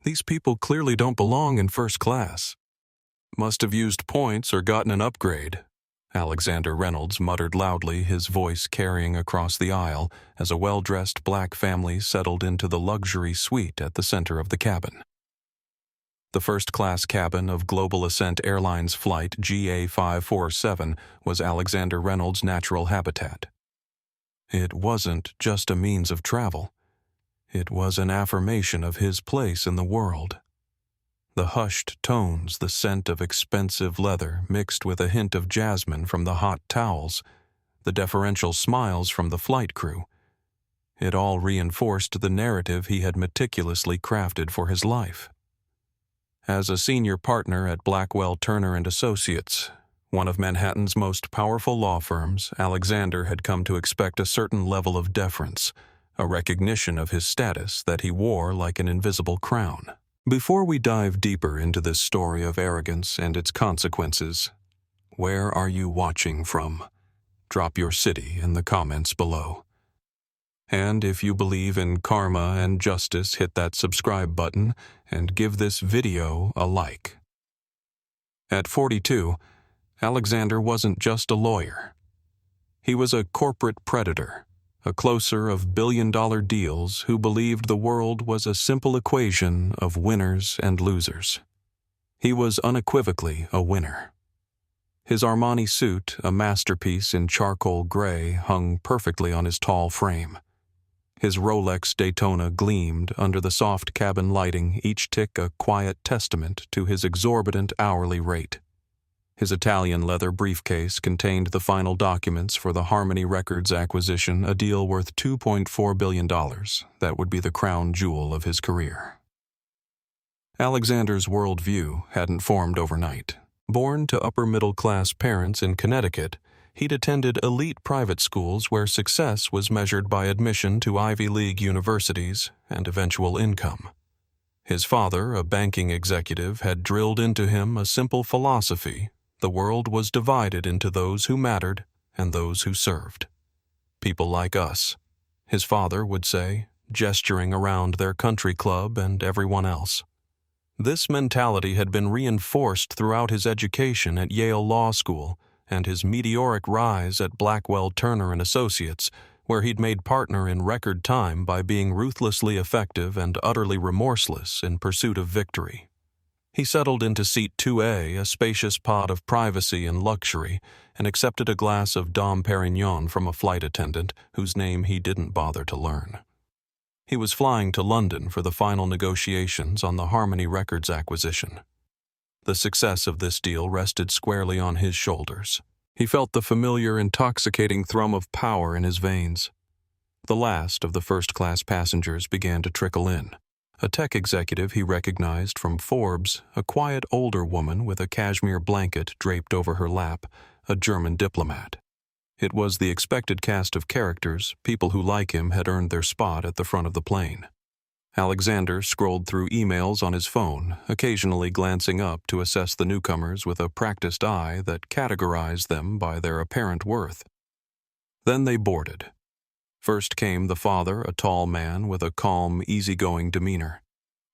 These people clearly don't belong in first class. Must have used points or gotten an upgrade, Alexander Reynolds muttered loudly, his voice carrying across the aisle as a well-dressed black family settled into the luxury suite at the center of the cabin. The first-class cabin of Global Ascent Airlines Flight GA547 was Alexander Reynolds' natural habitat. It wasn't just a means of travel. It was an affirmation of his place in the world. The hushed tones, the scent of expensive leather mixed with a hint of jasmine from the hot towels, the deferential smiles from the flight crew. It all reinforced the narrative he had meticulously crafted for his life. As a senior partner at Blackwell Turner and Associates, one of Manhattan's most powerful law firms, Alexander had come to expect a certain level of deference, a recognition of his status that he wore like an invisible crown. Before we dive deeper into this story of arrogance and its consequences, where are you watching from? Drop your city in the comments below. And if you believe in karma and justice, hit that subscribe button and give this video a like. At 42, Alexander wasn't just a lawyer. He was a corporate predator, a closer of billion-dollar deals who believed the world was a simple equation of winners and losers. He was unequivocally a winner. His Armani suit, a masterpiece in charcoal gray, hung perfectly on his tall frame. His Rolex Daytona gleamed under the soft cabin lighting, each tick a quiet testament to his exorbitant hourly rate. His Italian leather briefcase contained the final documents for the Harmony Records acquisition, a deal worth $2.4 billion that would be the crown jewel of his career. Alexander's worldview hadn't formed overnight. Born to upper-middle-class parents in Connecticut, he'd attended elite private schools where success was measured by admission to Ivy League universities and eventual income. His father, a banking executive, had drilled into him a simple philosophy: the world was divided into those who mattered and those who served. People like us, his father would say, gesturing around their country club and everyone else. This mentality had been reinforced throughout his education at Yale Law School and his meteoric rise at Blackwell Turner and Associates, where he'd made partner in record time by being ruthlessly effective and utterly remorseless in pursuit of victory. He settled into seat 2A, a spacious pod of privacy and luxury, and accepted a glass of Dom Perignon from a flight attendant whose name he didn't bother to learn. He was flying to London for the final negotiations on the Harmony Records acquisition. The success of this deal rested squarely on his shoulders. He felt the familiar, intoxicating thrum of power in his veins. The last of the first-class passengers began to trickle in. A tech executive he recognized from Forbes, a quiet older woman with a cashmere blanket draped over her lap, a German diplomat. It was the expected cast of characters. People who like him had earned their spot at the front of the plane. Alexander scrolled through emails on his phone, occasionally glancing up to assess the newcomers with a practiced eye that categorized them by their apparent worth. Then they boarded. First came the father, a tall man with a calm, easygoing demeanor.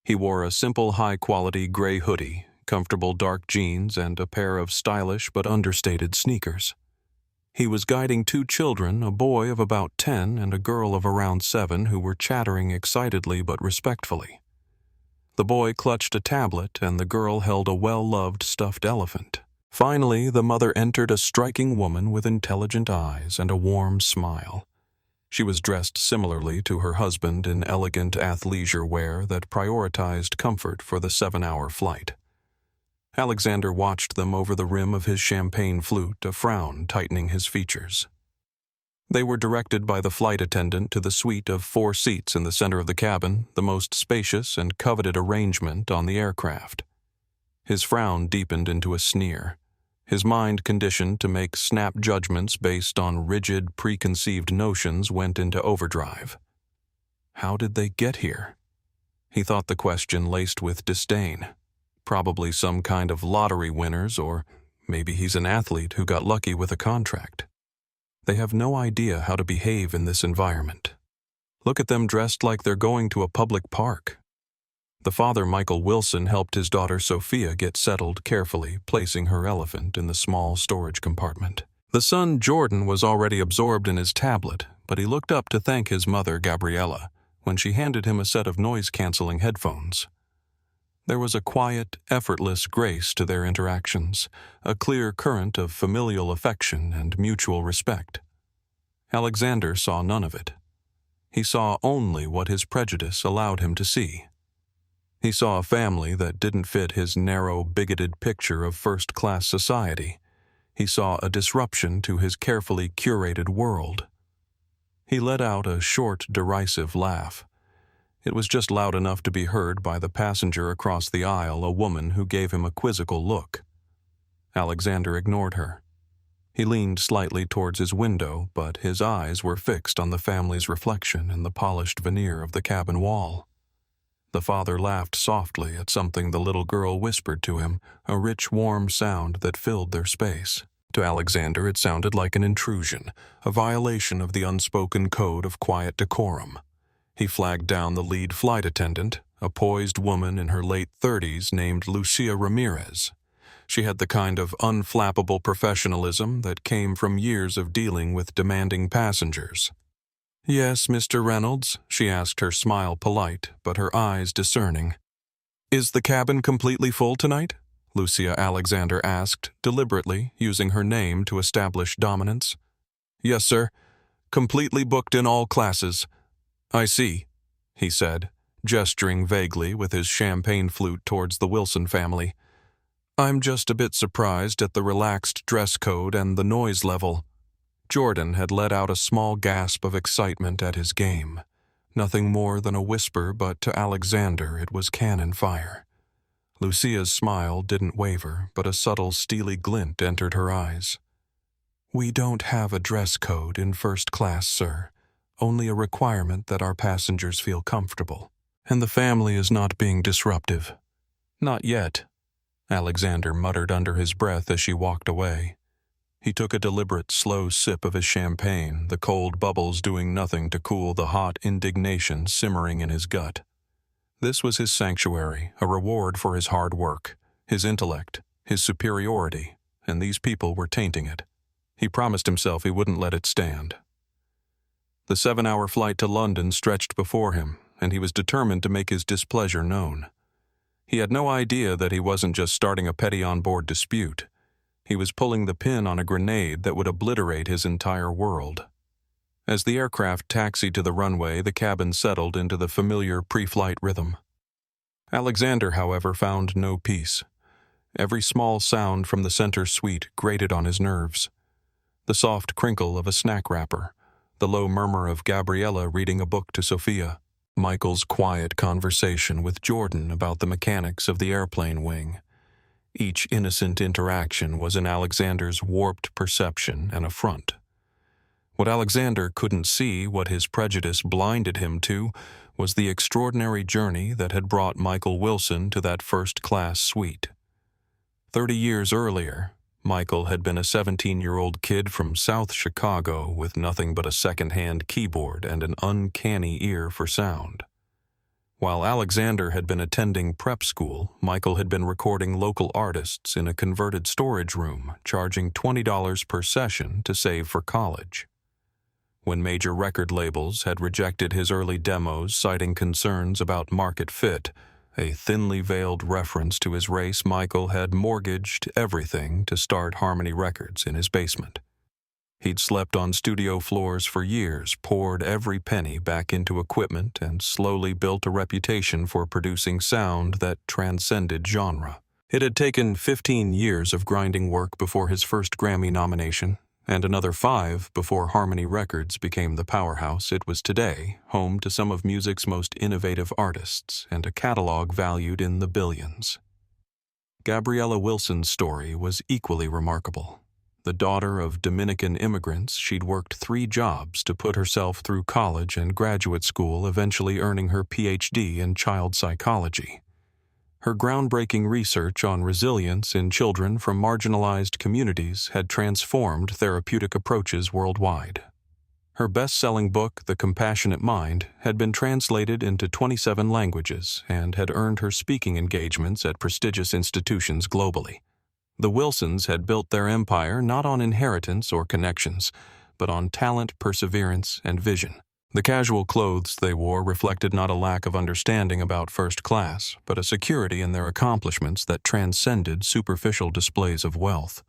He wore a simple, high-quality gray hoodie, comfortable dark jeans, and a pair of stylish but understated sneakers. He was guiding two children, a boy of about 10 and a girl of around 7, who were chattering excitedly but respectfully. The boy clutched a tablet and the girl held a well-loved stuffed elephant. Finally, the mother entered, a striking woman with intelligent eyes and a warm smile. She was dressed similarly to her husband in elegant athleisure wear that prioritized comfort for the 7-hour flight. Alexander watched them over the rim of his champagne flute, a frown tightening his features. They were directed by the flight attendant to the suite of 4 seats in the center of the cabin, the most spacious and coveted arrangement on the aircraft. His frown deepened into a sneer. His mind, conditioned to make snap judgments based on rigid, preconceived notions, went into overdrive. How did they get here? He thought the question laced with disdain. Probably some kind of lottery winners, or maybe he's an athlete who got lucky with a contract. They have no idea how to behave in this environment. Look at them dressed like they're going to a public park. The father, Michael Wilson, helped his daughter Sophia get settled carefully, placing her elephant in the small storage compartment. The son, Jordan, was already absorbed in his tablet, but he looked up to thank his mother, Gabriela, when she handed him a set of noise-canceling headphones. There was a quiet, effortless grace to their interactions, a clear current of familial affection and mutual respect. Alexander saw none of it. He saw only what his prejudice allowed him to see. He saw a family that didn't fit his narrow, bigoted picture of first-class society. He saw a disruption to his carefully curated world. He let out a short, derisive laugh. It was just loud enough to be heard by the passenger across the aisle, a woman who gave him a quizzical look. Alexander ignored her. He leaned slightly towards his window, but his eyes were fixed on the family's reflection in the polished veneer of the cabin wall. The father laughed softly at something the little girl whispered to him, a rich, warm sound that filled their space. To Alexander, it sounded like an intrusion, a violation of the unspoken code of quiet decorum. He flagged down the lead flight attendant, a poised woman in her late 30s named Lucia Ramirez. She had the kind of unflappable professionalism that came from years of dealing with demanding passengers. "Yes, Mr. Reynolds," she asked, her smile polite, but her eyes discerning. "Is the cabin completely full tonight?" Lucia Alexander asked, deliberately, using her name to establish dominance. "Yes, sir. Completely booked in all classes." "I see," he said, gesturing vaguely with his champagne flute towards the Wilson family. "I'm just a bit surprised at the relaxed dress code and the noise level." Jordan had let out a small gasp of excitement at his game. Nothing more than a whisper, but to Alexander it was cannon fire. Lucia's smile didn't waver, but a subtle steely glint entered her eyes. "We don't have a dress code in first class, sir. Only a requirement that our passengers feel comfortable. And the family is not being disruptive." "Not yet," Alexander muttered under his breath as she walked away. He took a deliberate, slow sip of his champagne, the cold bubbles doing nothing to cool the hot indignation simmering in his gut. This was his sanctuary, a reward for his hard work, his intellect, his superiority, and these people were tainting it. He promised himself he wouldn't let it stand. The 7-hour flight to London stretched before him, and he was determined to make his displeasure known. He had no idea that he wasn't just starting a petty on-board dispute. He was pulling the pin on a grenade that would obliterate his entire world. As the aircraft taxied to the runway, the cabin settled into the familiar pre-flight rhythm. Alexander, however, found no peace. Every small sound from the center suite grated on his nerves. The soft crinkle of a snack wrapper, the low murmur of Gabriela reading a book to Sophia, Michael's quiet conversation with Jordan about the mechanics of the airplane wing. Each innocent interaction was in Alexander's warped perception an affront. What Alexander couldn't see, what his prejudice blinded him to, was the extraordinary journey that had brought Michael Wilson to that first-class suite. 30 years earlier, Michael had been a 17-year-old kid from South Chicago with nothing but a second-hand keyboard and an uncanny ear for sound. While Alexander had been attending prep school, Michael had been recording local artists in a converted storage room, charging $20 per session to save for college. When major record labels had rejected his early demos, citing concerns about market fit, a thinly veiled reference to his race, Michael had mortgaged everything to start Harmony Records in his basement. He'd slept on studio floors for years, poured every penny back into equipment, and slowly built a reputation for producing sound that transcended genre. It had taken 15 years of grinding work before his first Grammy nomination, and another 5 before Harmony Records became the powerhouse it was today, home to some of music's most innovative artists and a catalog valued in the billions. Gabriela Wilson's story was equally remarkable. The daughter of Dominican immigrants, she'd worked 3 jobs to put herself through college and graduate school, eventually earning her PhD in child psychology. Her groundbreaking research on resilience in children from marginalized communities had transformed therapeutic approaches worldwide. Her best-selling book, The Compassionate Mind, had been translated into 27 languages and had earned her speaking engagements at prestigious institutions globally. The Wilsons had built their empire not on inheritance or connections, but on talent, perseverance, and vision. The casual clothes they wore reflected not a lack of understanding about first class, but a security in their accomplishments that transcended superficial displays of wealth.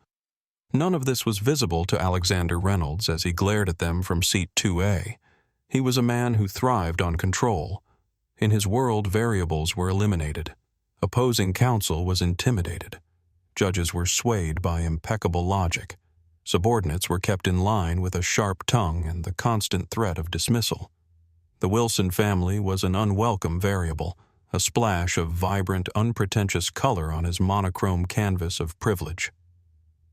None of this was visible to Alexander Reynolds as he glared at them from seat 2A. He was a man who thrived on control. In his world, variables were eliminated. Opposing counsel was intimidated. Judges were swayed by impeccable logic. Subordinates were kept in line with a sharp tongue and the constant threat of dismissal. The Wilson family was an unwelcome variable, a splash of vibrant, unpretentious color on his monochrome canvas of privilege.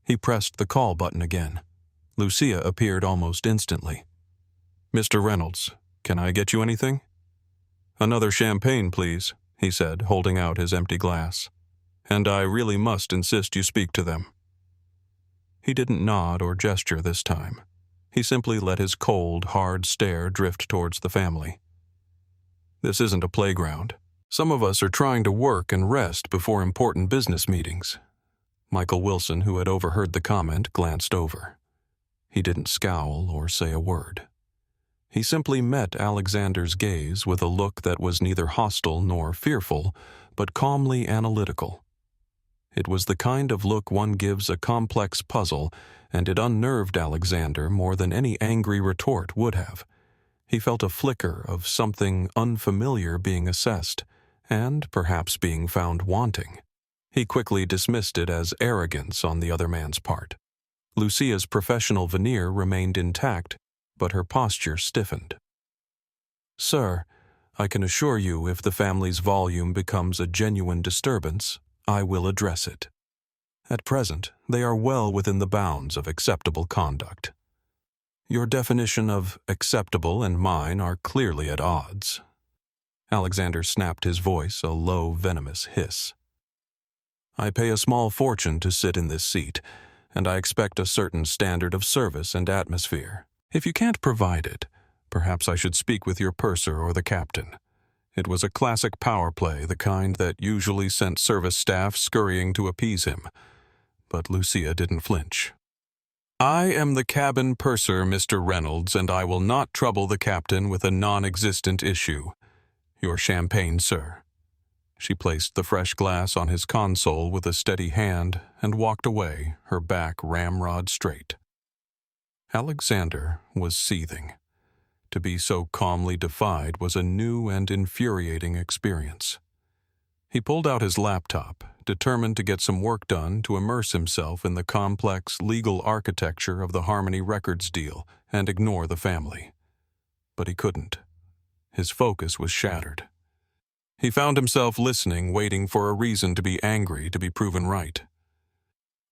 He pressed the call button again. Lucia appeared almost instantly. "Mr. Reynolds, can I get you anything?" "Another champagne, please," he said, holding out his empty glass. "And I really must insist you speak to them." He didn't nod or gesture this time. He simply let his cold, hard stare drift towards the family. "This isn't a playground. Some of us are trying to work and rest before important business meetings." Michael Wilson, who had overheard the comment, glanced over. He didn't scowl or say a word. He simply met Alexander's gaze with a look that was neither hostile nor fearful, but calmly analytical. It was the kind of look one gives a complex puzzle, and it unnerved Alexander more than any angry retort would have. He felt a flicker of something unfamiliar being assessed, and perhaps being found wanting. He quickly dismissed it as arrogance on the other man's part. Lucia's professional veneer remained intact, but her posture stiffened. "Sir, I can assure you if the family's volume becomes a genuine disturbance, I will address it. At present, they are well within the bounds of acceptable conduct. Your definition of acceptable and mine are clearly at odds." Alexander snapped his voice, a low, venomous hiss. "I pay a small fortune to sit in this seat, and I expect a certain standard of service and atmosphere. If you can't provide it, perhaps I should speak with your purser or the captain." It was a classic power play, the kind that usually sent service staff scurrying to appease him. But Lucia didn't flinch. "I am the cabin purser, Mr. Reynolds, and I will not trouble the captain with a non-existent issue. Your champagne, sir." She placed the fresh glass on his console with a steady hand and walked away, her back ramrod straight. Alexander was seething. To be so calmly defied was a new and infuriating experience. He pulled out his laptop, determined to get some work done to immerse himself in the complex legal architecture of the Harmony Records deal and ignore the family. But he couldn't. His focus was shattered. He found himself listening, waiting for a reason to be angry, to be proven right.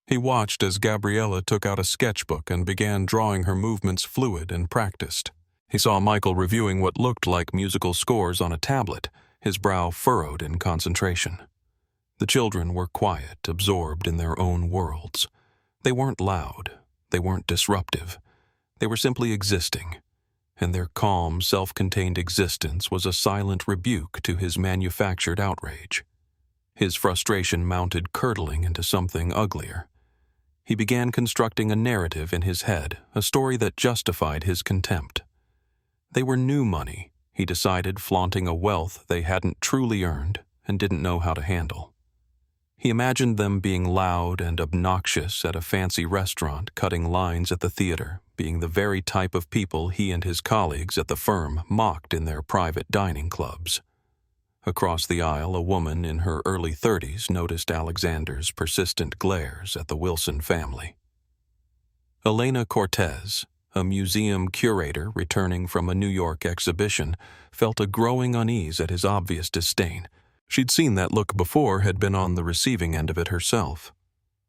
He watched as Gabriela took out a sketchbook and began drawing her movements fluid and practiced. He saw Michael reviewing what looked like musical scores on a tablet, his brow furrowed in concentration. The children were quiet, absorbed in their own worlds. They weren't loud, they weren't disruptive. They were simply existing, and their calm, self-contained existence was a silent rebuke to his manufactured outrage. His frustration mounted curdling into something uglier. He began constructing a narrative in his head, a story that justified his contempt. They were new money, he decided, flaunting a wealth they hadn't truly earned and didn't know how to handle. He imagined them being loud and obnoxious at a fancy restaurant, cutting lines at the theater, being the very type of people he and his colleagues at the firm mocked in their private dining clubs. Across the aisle, a woman in her early 30s noticed Alexander's persistent glares at the Wilson family. Elena Cortez, a museum curator returning from a New York exhibition, felt a growing unease at his obvious disdain. She'd seen that look before, had been on the receiving end of it herself.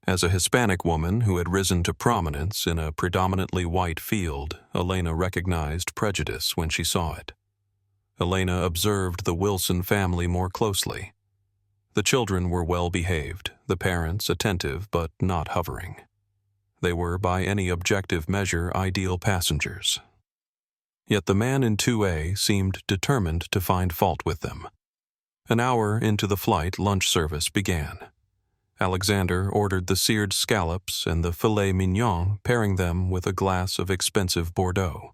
As a Hispanic woman who had risen to prominence in a predominantly white field, Elena recognized prejudice when she saw it. Elena observed the Wilson family more closely. The children were well behaved, the parents attentive but not hovering. They were, by any objective measure, ideal passengers. Yet the man in 2A seemed determined to find fault with them. An hour into the flight, lunch service began. Alexander ordered the seared scallops and the filet mignon, pairing them with a glass of expensive Bordeaux.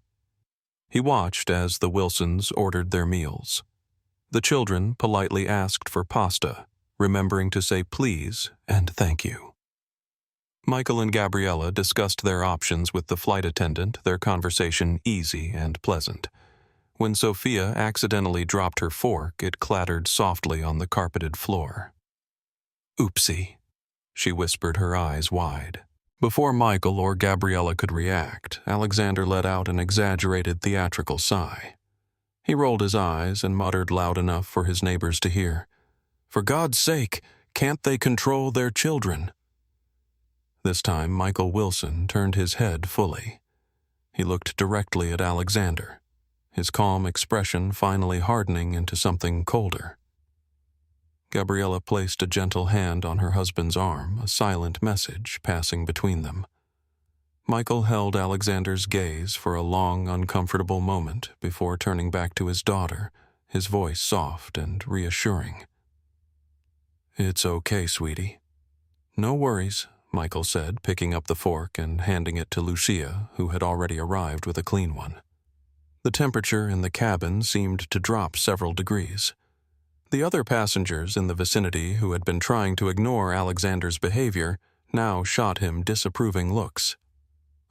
He watched as the Wilsons ordered their meals. The children politely asked for pasta, remembering to say please and thank you. Michael and Gabriela discussed their options with the flight attendant, their conversation easy and pleasant. When Sophia accidentally dropped her fork, it clattered softly on the carpeted floor. "Oopsie," she whispered, her eyes wide. Before Michael or Gabriela could react, Alexander let out an exaggerated theatrical sigh. He rolled his eyes and muttered loud enough for his neighbors to hear, "For God's sake, can't they control their children?" This time Michael Wilson turned his head fully. He looked directly at Alexander, his calm expression finally hardening into something colder. Gabriela placed a gentle hand on her husband's arm, a silent message passing between them. Michael held Alexander's gaze for a long, uncomfortable moment before turning back to his daughter, his voice soft and reassuring. "It's okay, sweetie." "No worries," Michael said, picking up the fork and handing it to Lucia, who had already arrived with a clean one. The temperature in the cabin seemed to drop several degrees. The other passengers in the vicinity who had been trying to ignore Alexander's behavior now shot him disapproving looks.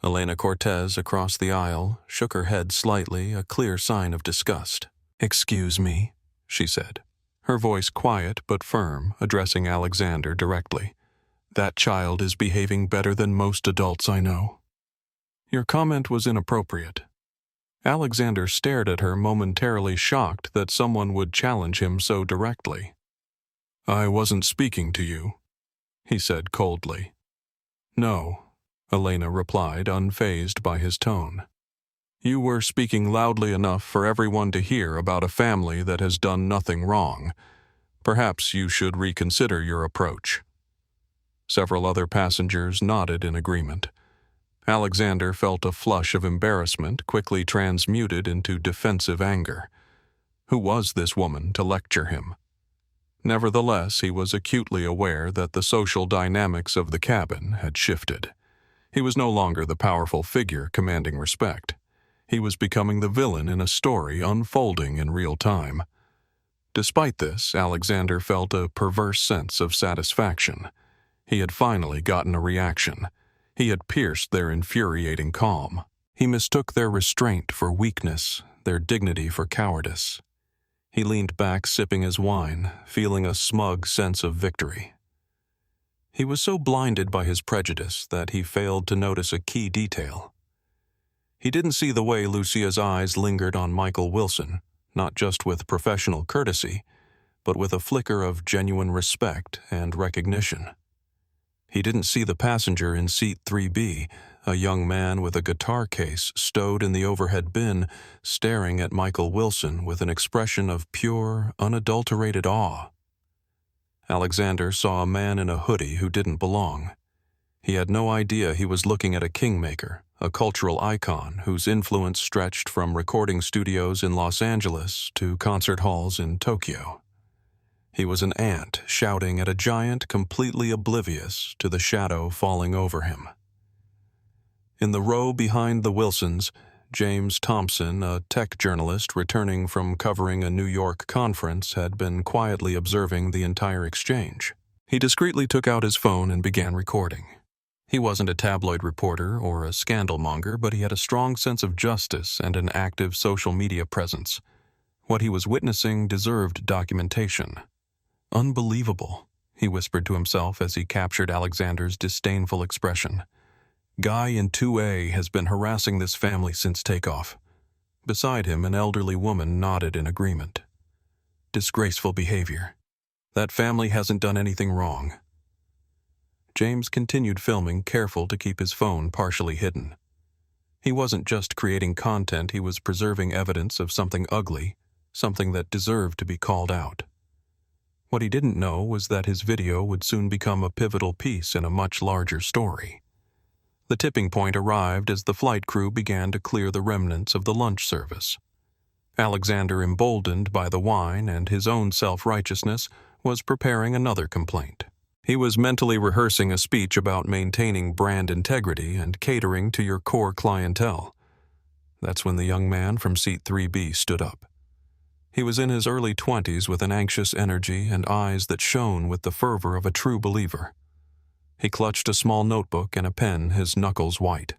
Elena Cortez across the aisle shook her head slightly, a clear sign of disgust. "Excuse me," she said, her voice quiet but firm, addressing Alexander directly. "That child is behaving better than most adults I know." "Your comment was inappropriate." Alexander stared at her, momentarily shocked that someone would challenge him so directly. "I wasn't speaking to you," he said coldly. "No," Elena replied, unfazed by his tone. "You were speaking loudly enough for everyone to hear about a family that has done nothing wrong. Perhaps you should reconsider your approach." Several other passengers nodded in agreement. Alexander felt a flush of embarrassment quickly transmuted into defensive anger. Who was this woman to lecture him? Nevertheless, he was acutely aware that the social dynamics of the cabin had shifted. He was no longer the powerful figure commanding respect. He was becoming the villain in a story unfolding in real time. Despite this, Alexander felt a perverse sense of satisfaction. He had finally gotten a reaction. He had pierced their infuriating calm. He mistook their restraint for weakness, their dignity for cowardice. He leaned back, sipping his wine, feeling a smug sense of victory. He was so blinded by his prejudice that he failed to notice a key detail. He didn't see the way Lucia's eyes lingered on Michael Wilson, not just with professional courtesy, but with a flicker of genuine respect and recognition. He didn't see the passenger in seat 3B, a young man with a guitar case stowed in the overhead bin, staring at Michael Wilson with an expression of pure, unadulterated awe. Alexander saw a man in a hoodie who didn't belong. He had no idea he was looking at a kingmaker, a cultural icon whose influence stretched from recording studios in Los Angeles to concert halls in Tokyo. He was an ant shouting at a giant completely oblivious to the shadow falling over him. In the row behind the Wilsons, James Thompson, a tech journalist returning from covering a New York conference, had been quietly observing the entire exchange. He discreetly took out his phone and began recording. He wasn't a tabloid reporter or a scandalmonger, but he had a strong sense of justice and an active social media presence. What he was witnessing deserved documentation. "Unbelievable," he whispered to himself as he captured Alexander's disdainful expression. "Guy in 2A has been harassing this family since takeoff." Beside him, an elderly woman nodded in agreement. "Disgraceful behavior. That family hasn't done anything wrong." James continued filming, careful to keep his phone partially hidden. He wasn't just creating content, he was preserving evidence of something ugly, something that deserved to be called out. What he didn't know was that his video would soon become a pivotal piece in a much larger story. The tipping point arrived as the flight crew began to clear the remnants of the lunch service. Alexander, emboldened by the wine and his own self-righteousness, was preparing another complaint. He was mentally rehearsing a speech about maintaining brand integrity and catering to your core clientele. That's when the young man from seat 3B stood up. He was in his early 20s with an anxious energy and eyes that shone with the fervor of a true believer. He clutched a small notebook and a pen, his knuckles white.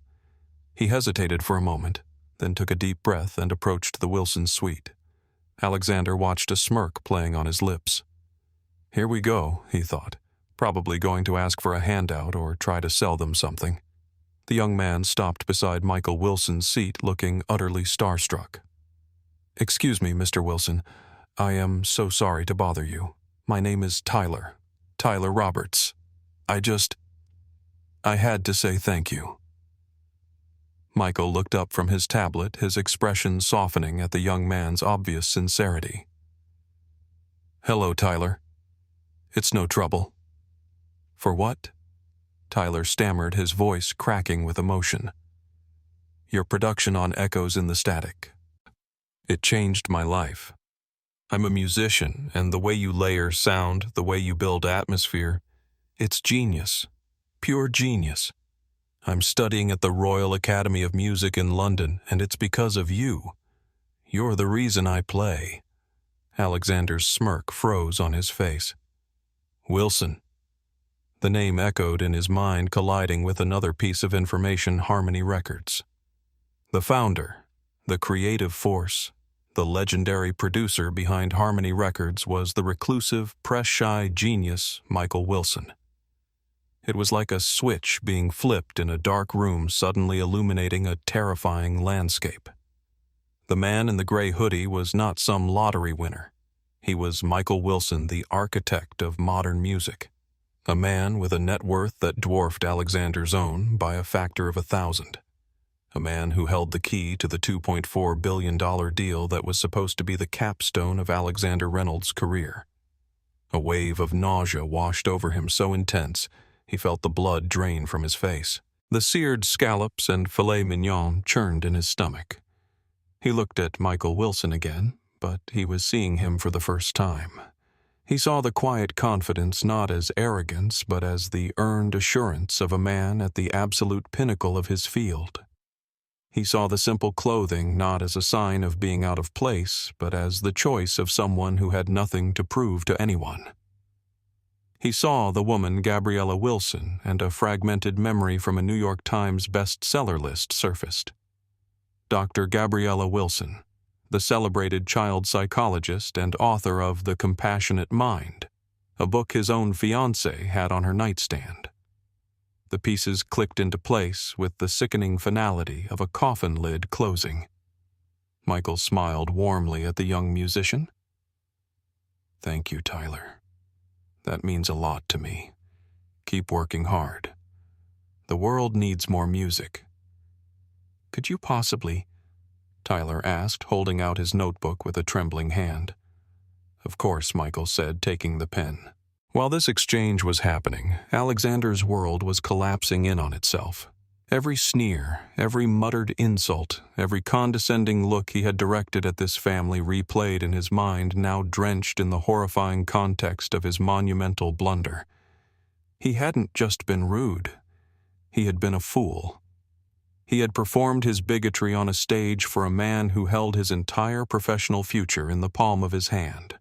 He hesitated for a moment, then took a deep breath and approached the Wilson suite. Alexander watched a smirk playing on his lips. Here we go, he thought, probably going to ask for a handout or try to sell them something. The young man stopped beside Michael Wilson's seat, looking utterly starstruck. Excuse me, Mr. Wilson. I am so sorry to bother you. My name is Tyler Roberts. I had to say thank you. Michael looked up from his tablet, his expression softening at the young man's obvious sincerity. Hello, Tyler. It's no trouble. For what? Tyler stammered, his voice cracking with emotion. Your production on Echoes in the Static. It changed my life. I'm a musician, and the way you layer sound, the way you build atmosphere, it's genius. Pure genius. I'm studying at the Royal Academy of Music in London, and it's because of you. You're the reason I play. Alexander's smirk froze on his face. Wilson. The name echoed in his mind, colliding with another piece of information, Harmony Records. The founder, the creative force, the legendary producer behind Harmony Records was the reclusive, press-shy genius Michael Wilson. It was like a switch being flipped in a dark room, suddenly illuminating a terrifying landscape. The man in the gray hoodie was not some lottery winner. He was Michael Wilson, the architect of modern music. A man with a net worth that dwarfed Alexander's own by a factor of 1,000. A man who held the key to the $2.4 billion deal that was supposed to be the capstone of Alexander Reynolds' career. A wave of nausea washed over him so intense, he felt the blood drain from his face. The seared scallops and filet mignon churned in his stomach. He looked at Michael Wilson again, but he was seeing him for the first time. He saw the quiet confidence not as arrogance, but as the earned assurance of a man at the absolute pinnacle of his field. He saw the simple clothing not as a sign of being out of place, but as the choice of someone who had nothing to prove to anyone. He saw the woman Gabriela Wilson, and a fragmented memory from a New York Times bestseller list surfaced. Dr. Gabriela Wilson, the celebrated child psychologist and author of The Compassionate Mind, a book his own fiancée had on her nightstand. The pieces clicked into place with the sickening finality of a coffin lid closing. Michael smiled warmly at the young musician. Thank you, Tyler. That means a lot to me. Keep working hard. The world needs more music. Could you possibly? Tyler asked, holding out his notebook with a trembling hand. Of course, Michael said, taking the pen. While this exchange was happening, Alexander's world was collapsing in on itself. Every sneer, every muttered insult, every condescending look he had directed at this family replayed in his mind, now drenched in the horrifying context of his monumental blunder. He hadn't just been rude. He had been a fool. He had performed his bigotry on a stage for a man who held his entire professional future in the palm of his hand.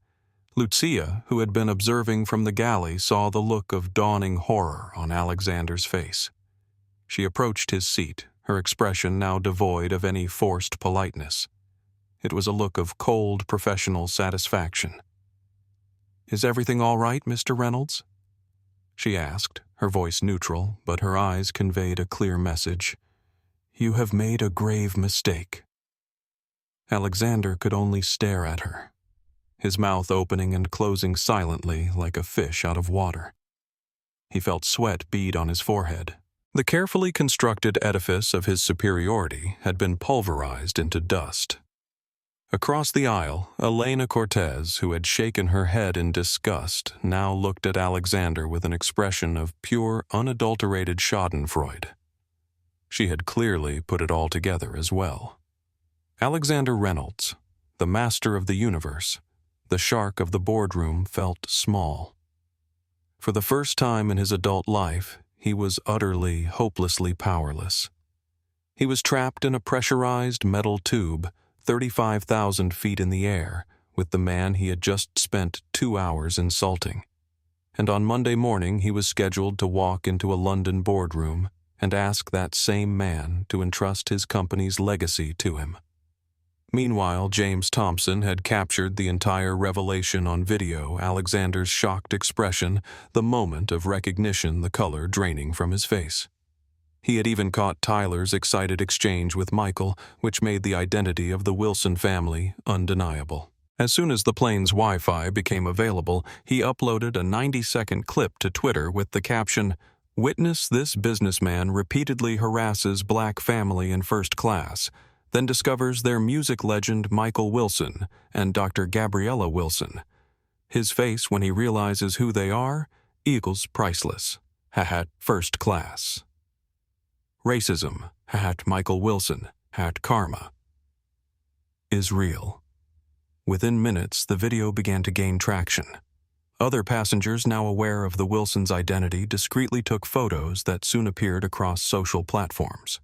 Lucia, who had been observing from the galley, saw the look of dawning horror on Alexander's face. She approached his seat, her expression now devoid of any forced politeness. It was a look of cold, professional satisfaction. "Is everything all right, Mr. Reynolds?" she asked, her voice neutral, but her eyes conveyed a clear message. "You have made a grave mistake." Alexander could only stare at her, his mouth opening and closing silently like a fish out of water. He felt sweat bead on his forehead. The carefully constructed edifice of his superiority had been pulverized into dust. Across the aisle, Elena Cortez, who had shaken her head in disgust, now looked at Alexander with an expression of pure, unadulterated schadenfreude. She had clearly put it all together as well. Alexander Reynolds, the master of the universe, the shark of the boardroom, felt small. For the first time in his adult life, he was utterly, hopelessly powerless. He was trapped in a pressurized metal tube, 35,000 feet in the air, with the man he had just spent 2 hours insulting. And on Monday morning he was scheduled to walk into a London boardroom and ask that same man to entrust his company's legacy to him. Meanwhile, James Thompson had captured the entire revelation on video, Alexander's shocked expression, the moment of recognition, the color draining from his face. He had even caught Tyler's excited exchange with Michael, which made the identity of the Wilson family undeniable. As soon as the plane's Wi-Fi became available, he uploaded a 90-second clip to Twitter with the caption, "Witness this businessman repeatedly harasses black family in first class, then discovers their music legend Michael Wilson and Dr. Gabriela Wilson. His face when he realizes who they are equals priceless. First class. Racism, Michael Wilson, karma, is real." Within minutes, the video began to gain traction. Other passengers, now aware of the Wilsons' identity, discreetly took photos that soon appeared across social platforms.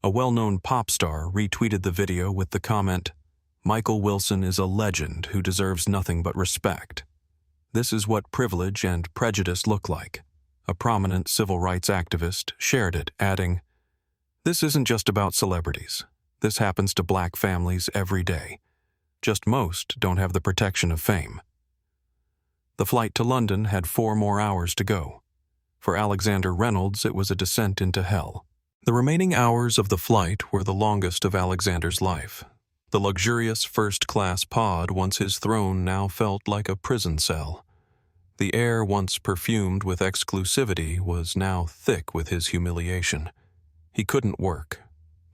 A well-known pop star retweeted the video with the comment, "Michael Wilson is a legend who deserves nothing but respect. This is what privilege and prejudice look like." A prominent civil rights activist shared it, adding, "This isn't just about celebrities. This happens to black families every day. Just most don't have the protection of fame." The flight to London had 4 more hours to go. For Alexander Reynolds, it was a descent into hell. The remaining hours of the flight were the longest of Alexander's life. The luxurious first-class pod, once his throne, now felt like a prison cell. The air, once perfumed with exclusivity, was now thick with his humiliation. He couldn't work.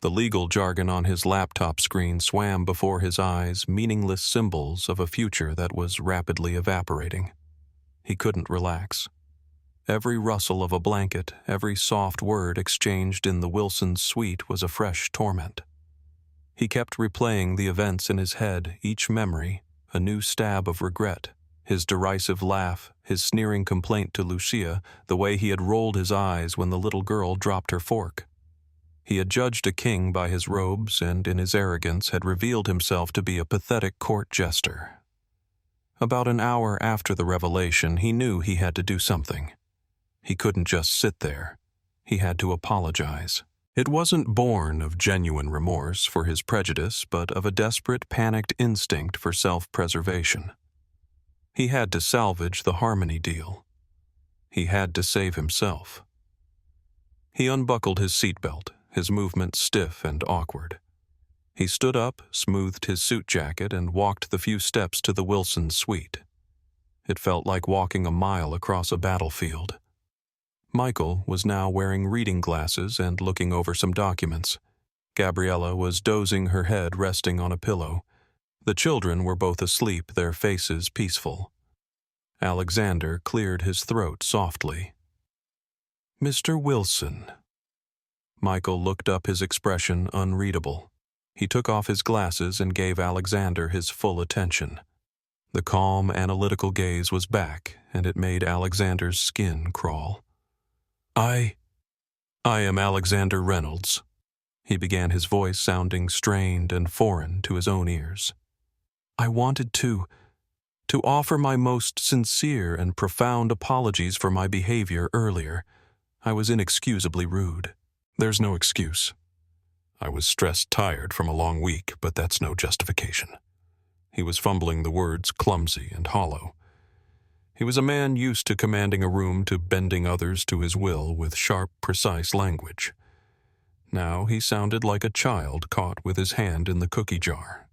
The legal jargon on his laptop screen swam before his eyes, meaningless symbols of a future that was rapidly evaporating. He couldn't relax. Every rustle of a blanket, every soft word exchanged in the Wilsons' suite was a fresh torment. He kept replaying the events in his head, each memory, a new stab of regret. His derisive laugh, his sneering complaint to Lucia, the way he had rolled his eyes when the little girl dropped her fork. He had judged a king by his robes and, in his arrogance, had revealed himself to be a pathetic court jester. About an hour after the revelation, he knew he had to do something. He couldn't just sit there. He had to apologize. It wasn't born of genuine remorse for his prejudice, but of a desperate, panicked instinct for self-preservation. He had to salvage the Harmony deal. He had to save himself. He unbuckled his seatbelt, his movements stiff and awkward. He stood up, smoothed his suit jacket, and walked the few steps to the Wilson suite. It felt like walking a mile across a battlefield. Michael was now wearing reading glasses and looking over some documents. Gabriela was dozing, her head resting on a pillow. The children were both asleep, their faces peaceful. Alexander cleared his throat softly. "Mr. Wilson." Michael looked up, his expression unreadable. He took off his glasses and gave Alexander his full attention. The calm, analytical gaze was back, and it made Alexander's skin crawl. I am Alexander Reynolds," he began, his voice sounding strained and foreign to his own ears. "I wanted to offer my most sincere and profound apologies for my behavior earlier. I was inexcusably rude." "There's no excuse. I was stressed, tired from a long week, but that's no justification." He was fumbling the words, clumsy and hollow. He was a man used to commanding a room, to bending others to his will with sharp, precise language. Now he sounded like a child caught with his hand in the cookie jar.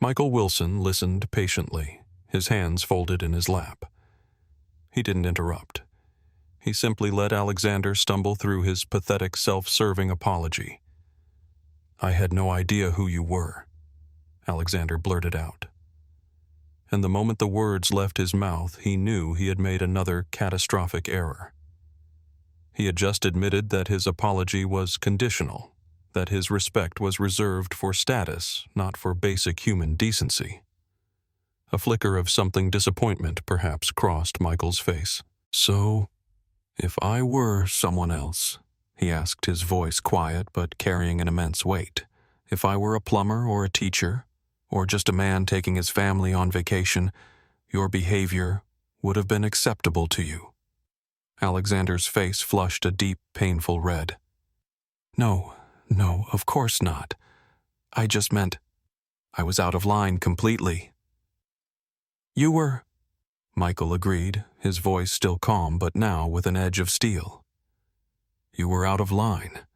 Michael Wilson listened patiently, his hands folded in his lap. He didn't interrupt. He simply let Alexander stumble through his pathetic, self-serving apology. "I had no idea who you were," Alexander blurted out. And the moment the words left his mouth, he knew he had made another catastrophic error. He had just admitted that his apology was conditional, that his respect was reserved for status, not for basic human decency. A flicker of something disappointment perhaps crossed Michael's face. "So, if I were someone else," he asked, his voice quiet but carrying an immense weight, "if I were a plumber or a teacher, or just a man taking his family on vacation, your behavior would have been acceptable to you?" Alexander's face flushed a deep, painful red. No, of course not. I just meant I was out of line completely." "You were," Michael agreed, his voice still calm but now with an edge of steel. "You were out of line.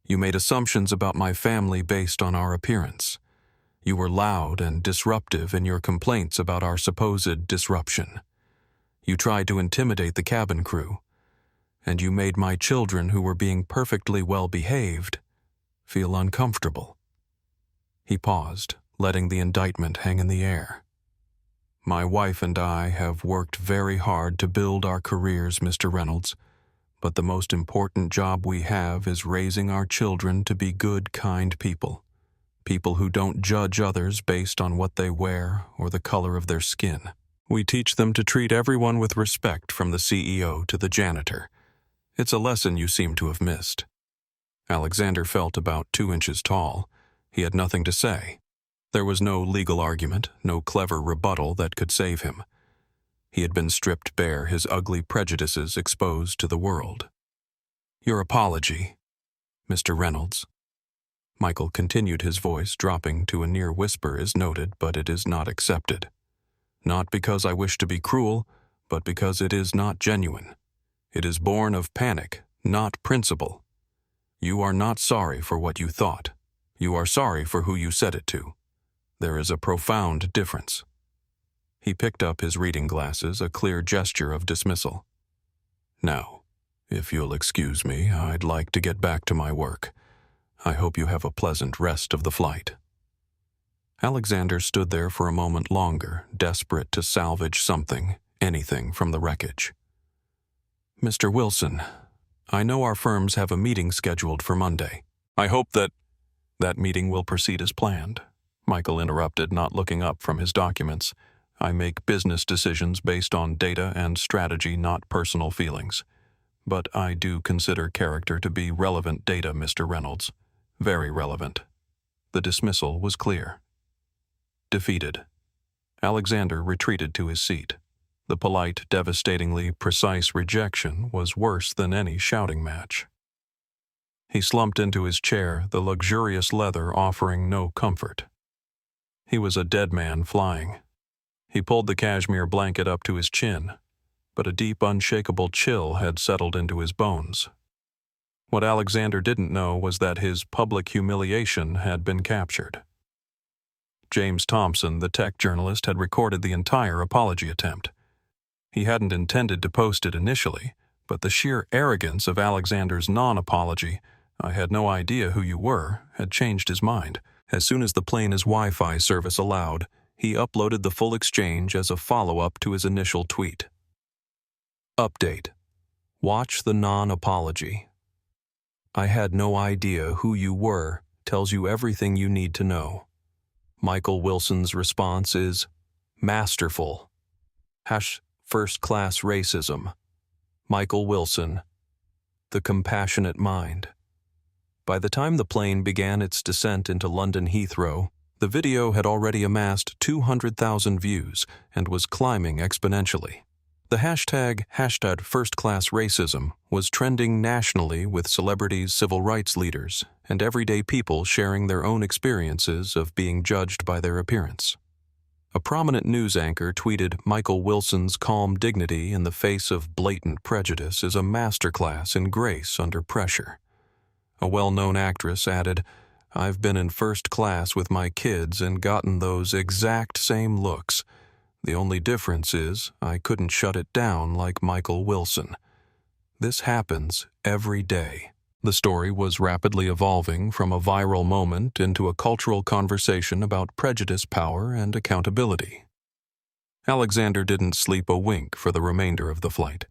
You made assumptions about my family based on our appearance. You were loud and disruptive in your complaints about our supposed disruption. You tried to intimidate the cabin crew, and you made my children, who were being perfectly well-behaved, feel uncomfortable." He paused, letting the indictment hang in the air. "My wife and I have worked very hard to build our careers, Mr. Reynolds, but the most important job we have is raising our children to be good, kind people. People who don't judge others based on what they wear or the color of their skin. We teach them to treat everyone with respect, from the CEO to the janitor. It's a lesson you seem to have missed." Alexander felt about 2 inches tall. He had nothing to say. There was no legal argument, no clever rebuttal that could save him. He had been stripped bare, his ugly prejudices exposed to the world. "Your apology, Mr. Reynolds." Michael continued, his voice dropping to a near whisper, "is noted, but it is not accepted. Not because I wish to be cruel, but because it is not genuine. It is born of panic, not principle. You are not sorry for what you thought. You are sorry for who you said it to. There is a profound difference." He picked up his reading glasses, a clear gesture of dismissal. "Now, if you'll excuse me, I'd like to get back to my work. I hope you have a pleasant rest of the flight." Alexander stood there for a moment longer, desperate to salvage something, anything from the wreckage. "Mr. Wilson, I know our firms have a meeting scheduled for Monday. I hope that meeting will proceed as planned," Michael interrupted, not looking up from his documents. "I make business decisions based on data and strategy, not personal feelings. But I do consider character to be relevant data, Mr. Reynolds. Very relevant." The dismissal was clear. Defeated, Alexander retreated to his seat. The polite, devastatingly precise rejection was worse than any shouting match. He slumped into his chair, the luxurious leather offering no comfort. He was a dead man flying. He pulled the cashmere blanket up to his chin, but a deep, unshakable chill had settled into his bones. What Alexander didn't know was that his public humiliation had been captured. James Thompson, the tech journalist, had recorded the entire apology attempt. He hadn't intended to post it initially, but the sheer arrogance of Alexander's non-apology, "I had no idea who you were," had changed his mind. As soon as the plane's Wi-Fi service allowed, he uploaded the full exchange as a follow-up to his initial tweet. Update. Watch the non-apology. "I had no idea who you were" tells you everything you need to know. Michael Wilson's response is masterful. #first-class racism. Michael Wilson. The compassionate mind. By the time the plane began its descent into London Heathrow, the video had already amassed 200,000 views and was climbing exponentially. The hashtag #first-class-racism was trending nationally, with celebrities, civil rights leaders, and everyday people sharing their own experiences of being judged by their appearance. A prominent news anchor tweeted, "Michael Wilson's calm dignity in the face of blatant prejudice is a masterclass in grace under pressure." A well-known actress added, "I've been in first class with my kids and gotten those exact same looks. The only difference is I couldn't shut it down like Michael Wilson. This happens every day." The story was rapidly evolving from a viral moment into a cultural conversation about prejudice, power, and accountability. Alexander didn't sleep a wink for the remainder of the flight.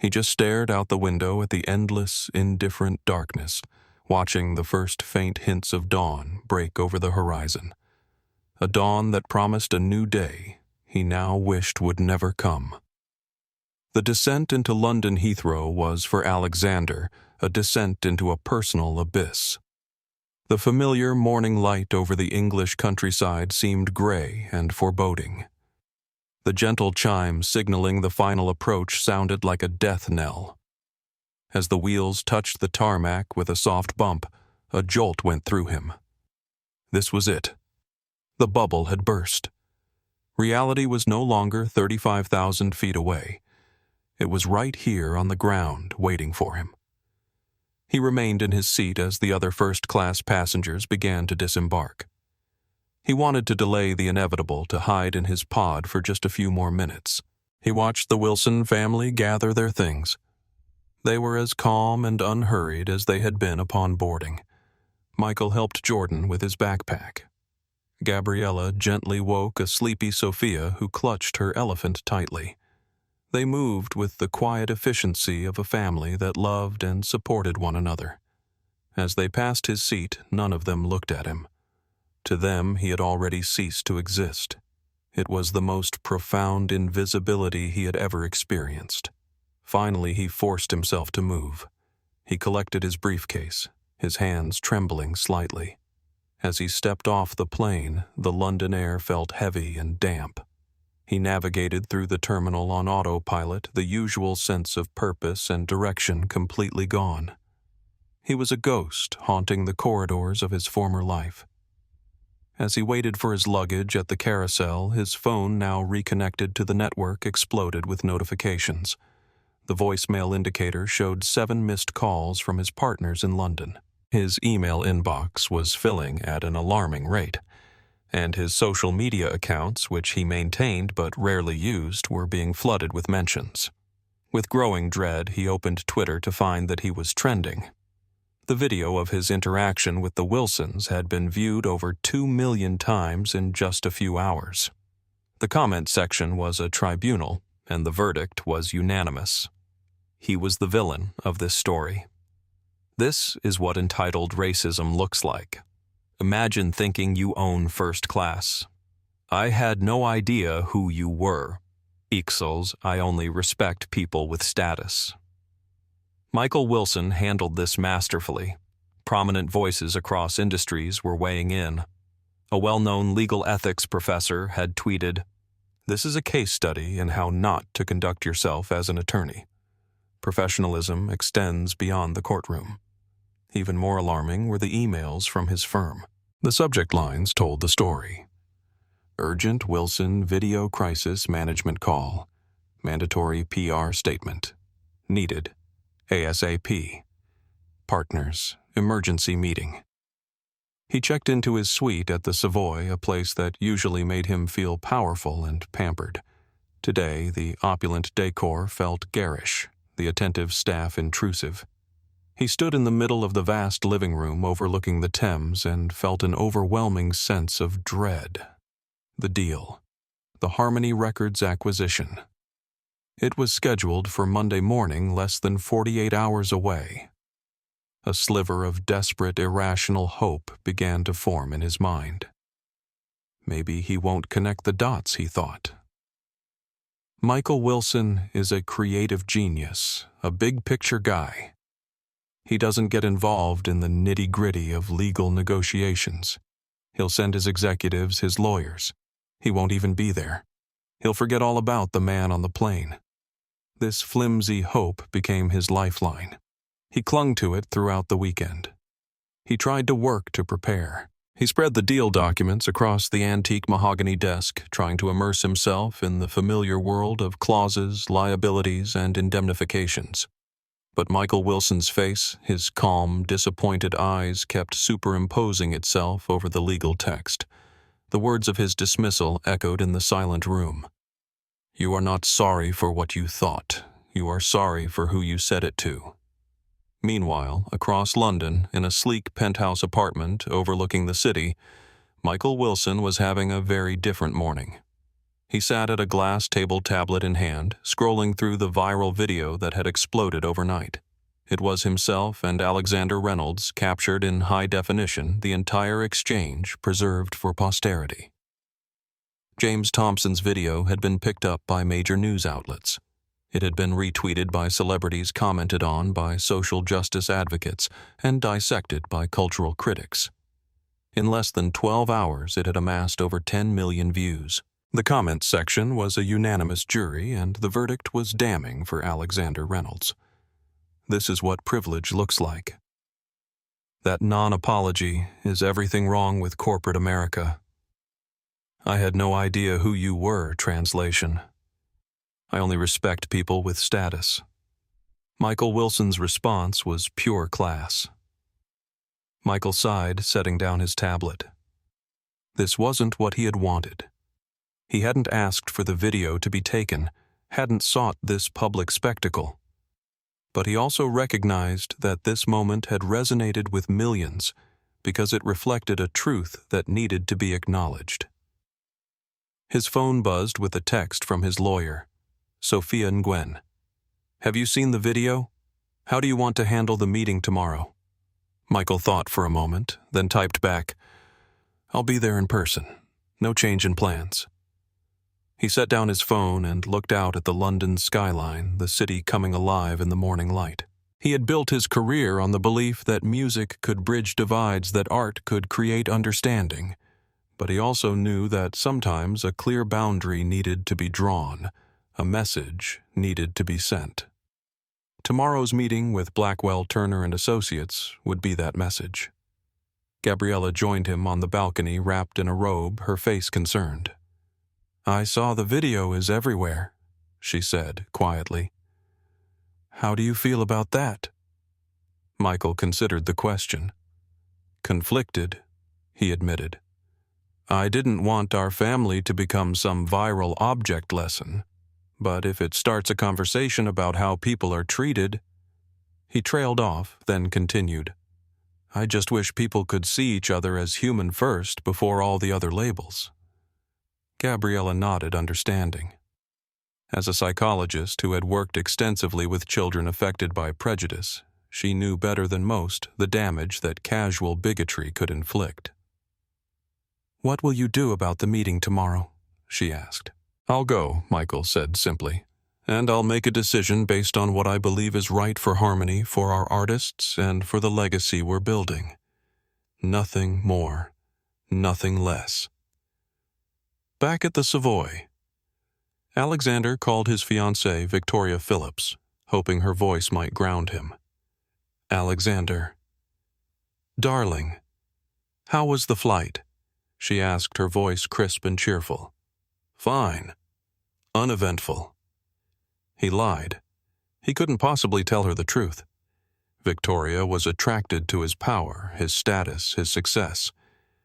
He just stared out the window at the endless, indifferent darkness, watching the first faint hints of dawn break over the horizon. A dawn that promised a new day he now wished would never come. The descent into London Heathrow was, for Alexander, a descent into a personal abyss. The familiar morning light over the English countryside seemed gray and foreboding. The gentle chime signaling the final approach sounded like a death knell. As the wheels touched the tarmac with a soft bump, a jolt went through him. This was it. The bubble had burst. Reality was no longer 35,000 feet away. It was right here on the ground, waiting for him. He remained in his seat as the other first-class passengers began to disembark. He wanted to delay the inevitable, to hide in his pod for just a few more minutes. He watched the Wilson family gather their things. They were as calm and unhurried as they had been upon boarding. Michael helped Jordan with his backpack. Gabriela gently woke a sleepy Sophia who clutched her elephant tightly. They moved with the quiet efficiency of a family that loved and supported one another. As they passed his seat, none of them looked at him. To them, he had already ceased to exist. It was the most profound invisibility he had ever experienced. Finally, he forced himself to move. He collected his briefcase, his hands trembling slightly. As he stepped off the plane, the London air felt heavy and damp. He navigated through the terminal on autopilot, the usual sense of purpose and direction completely gone. He was a ghost haunting the corridors of his former life. As he waited for his luggage at the carousel, his phone, now reconnected to the network, exploded with notifications. The voicemail indicator showed 7 missed calls from his partners in London. His email inbox was filling at an alarming rate, and his social media accounts, which he maintained but rarely used, were being flooded with mentions. With growing dread, he opened Twitter to find that he was trending. The video of his interaction with the Wilsons had been viewed over 2 million times in just a few hours. The comment section was a tribunal, and the verdict was unanimous. He was the villain of this story. This is what entitled racism looks like. Imagine thinking you own first class. I had no idea who you were. Ixels, I only respect people with status. Michael Wilson handled this masterfully. Prominent voices across industries were weighing in. A well-known legal ethics professor had tweeted, "This is a case study in how not to conduct yourself as an attorney. Professionalism extends beyond the courtroom." Even more alarming were the emails from his firm. The subject lines told the story. Urgent Wilson Video Crisis Management Call. Mandatory PR Statement. Needed. ASAP. Partners. Emergency Meeting. He checked into his suite at the Savoy, a place that usually made him feel powerful and pampered. Today, the opulent decor felt garish, the attentive staff intrusive. He stood in the middle of the vast living room overlooking the Thames and felt an overwhelming sense of dread. The deal. The Harmony Records acquisition. It was scheduled for Monday morning, less than 48 hours away. A sliver of desperate, irrational hope began to form in his mind. Maybe he won't connect the dots, he thought. Michael Wilson is a creative genius, a big-picture guy. He doesn't get involved in the nitty-gritty of legal negotiations. He'll send his executives, his lawyers. He won't even be there. He'll forget all about the man on the plane. This flimsy hope became his lifeline. He clung to it throughout the weekend. He tried to work to prepare. He spread the deal documents across the antique mahogany desk, trying to immerse himself in the familiar world of clauses, liabilities, and indemnifications. But Michael Wilson's face, his calm, disappointed eyes, kept superimposing itself over the legal text. The words of his dismissal echoed in the silent room. "You are not sorry for what you thought. You are sorry for who you said it to." Meanwhile, across London, in a sleek penthouse apartment overlooking the city, Michael Wilson was having a very different morning. He sat at a glass table tablet in hand, scrolling through the viral video that had exploded overnight. It was himself and Alexander Reynolds captured in high definition, the entire exchange preserved for posterity. James Thompson's video had been picked up by major news outlets. It had been retweeted by celebrities, commented on by social justice advocates, and dissected by cultural critics. In less than 12 hours, it had amassed over 10 million views. The comments section was a unanimous jury, and the verdict was damning for Alexander Reynolds. This is what privilege looks like. That non-apology is everything wrong with corporate America. I had no idea who you were, translation. I only respect people with status. Michael Wilson's response was pure class. Michael sighed, setting down his tablet. This wasn't what he had wanted. He hadn't asked for the video to be taken, hadn't sought this public spectacle. But he also recognized that this moment had resonated with millions because it reflected a truth that needed to be acknowledged. His phone buzzed with a text from his lawyer, Sophia Nguyen. Have you seen the video? How do you want to handle the meeting tomorrow? Michael thought for a moment, then typed back, I'll be there in person. No change in plans. He set down his phone and looked out at the London skyline, the city coming alive in the morning light. He had built his career on the belief that music could bridge divides, that art could create understanding. But he also knew that sometimes a clear boundary needed to be drawn, a message needed to be sent. Tomorrow's meeting with Blackwell, Turner and Associates would be that message. Gabriela joined him on the balcony, wrapped in a robe, her face concerned. I saw the video is everywhere, she said quietly. How do you feel about that? Michael considered the question. Conflicted, he admitted. I didn't want our family to become some viral object lesson, but if it starts a conversation about how people are treated... He trailed off, then continued. I just wish people could see each other as human first before all the other labels. Gabriela nodded, understanding. As a psychologist who had worked extensively with children affected by prejudice, she knew better than most the damage that casual bigotry could inflict. What will you do about the meeting tomorrow? She asked. I'll go, Michael said simply, and I'll make a decision based on what I believe is right for harmony, for our artists, and for the legacy we're building. Nothing more, nothing less. Back at the Savoy, Alexander called his fiancée, Victoria Phillips, hoping her voice might ground him. Alexander. Darling, how was the flight? She asked, her voice crisp and cheerful. Fine. Uneventful. He lied. He couldn't possibly tell her the truth. Victoria was attracted to his power, his status, his success.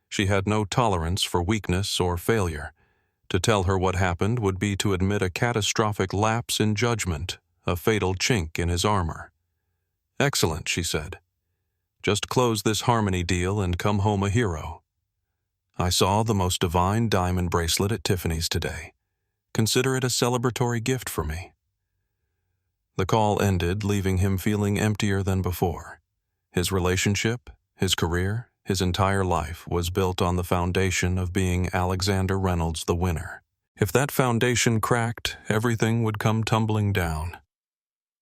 She had no tolerance for weakness or failure. To tell her what happened would be to admit a catastrophic lapse in judgment, a fatal chink in his armor. Excellent, she said. Just close this harmony deal and come home a hero. I saw the most divine diamond bracelet at Tiffany's today. Consider it a celebratory gift for me. The call ended, leaving him feeling emptier than before. His relationship, his career, his entire life was built on the foundation of being Alexander Reynolds the winner. If that foundation cracked, everything would come tumbling down.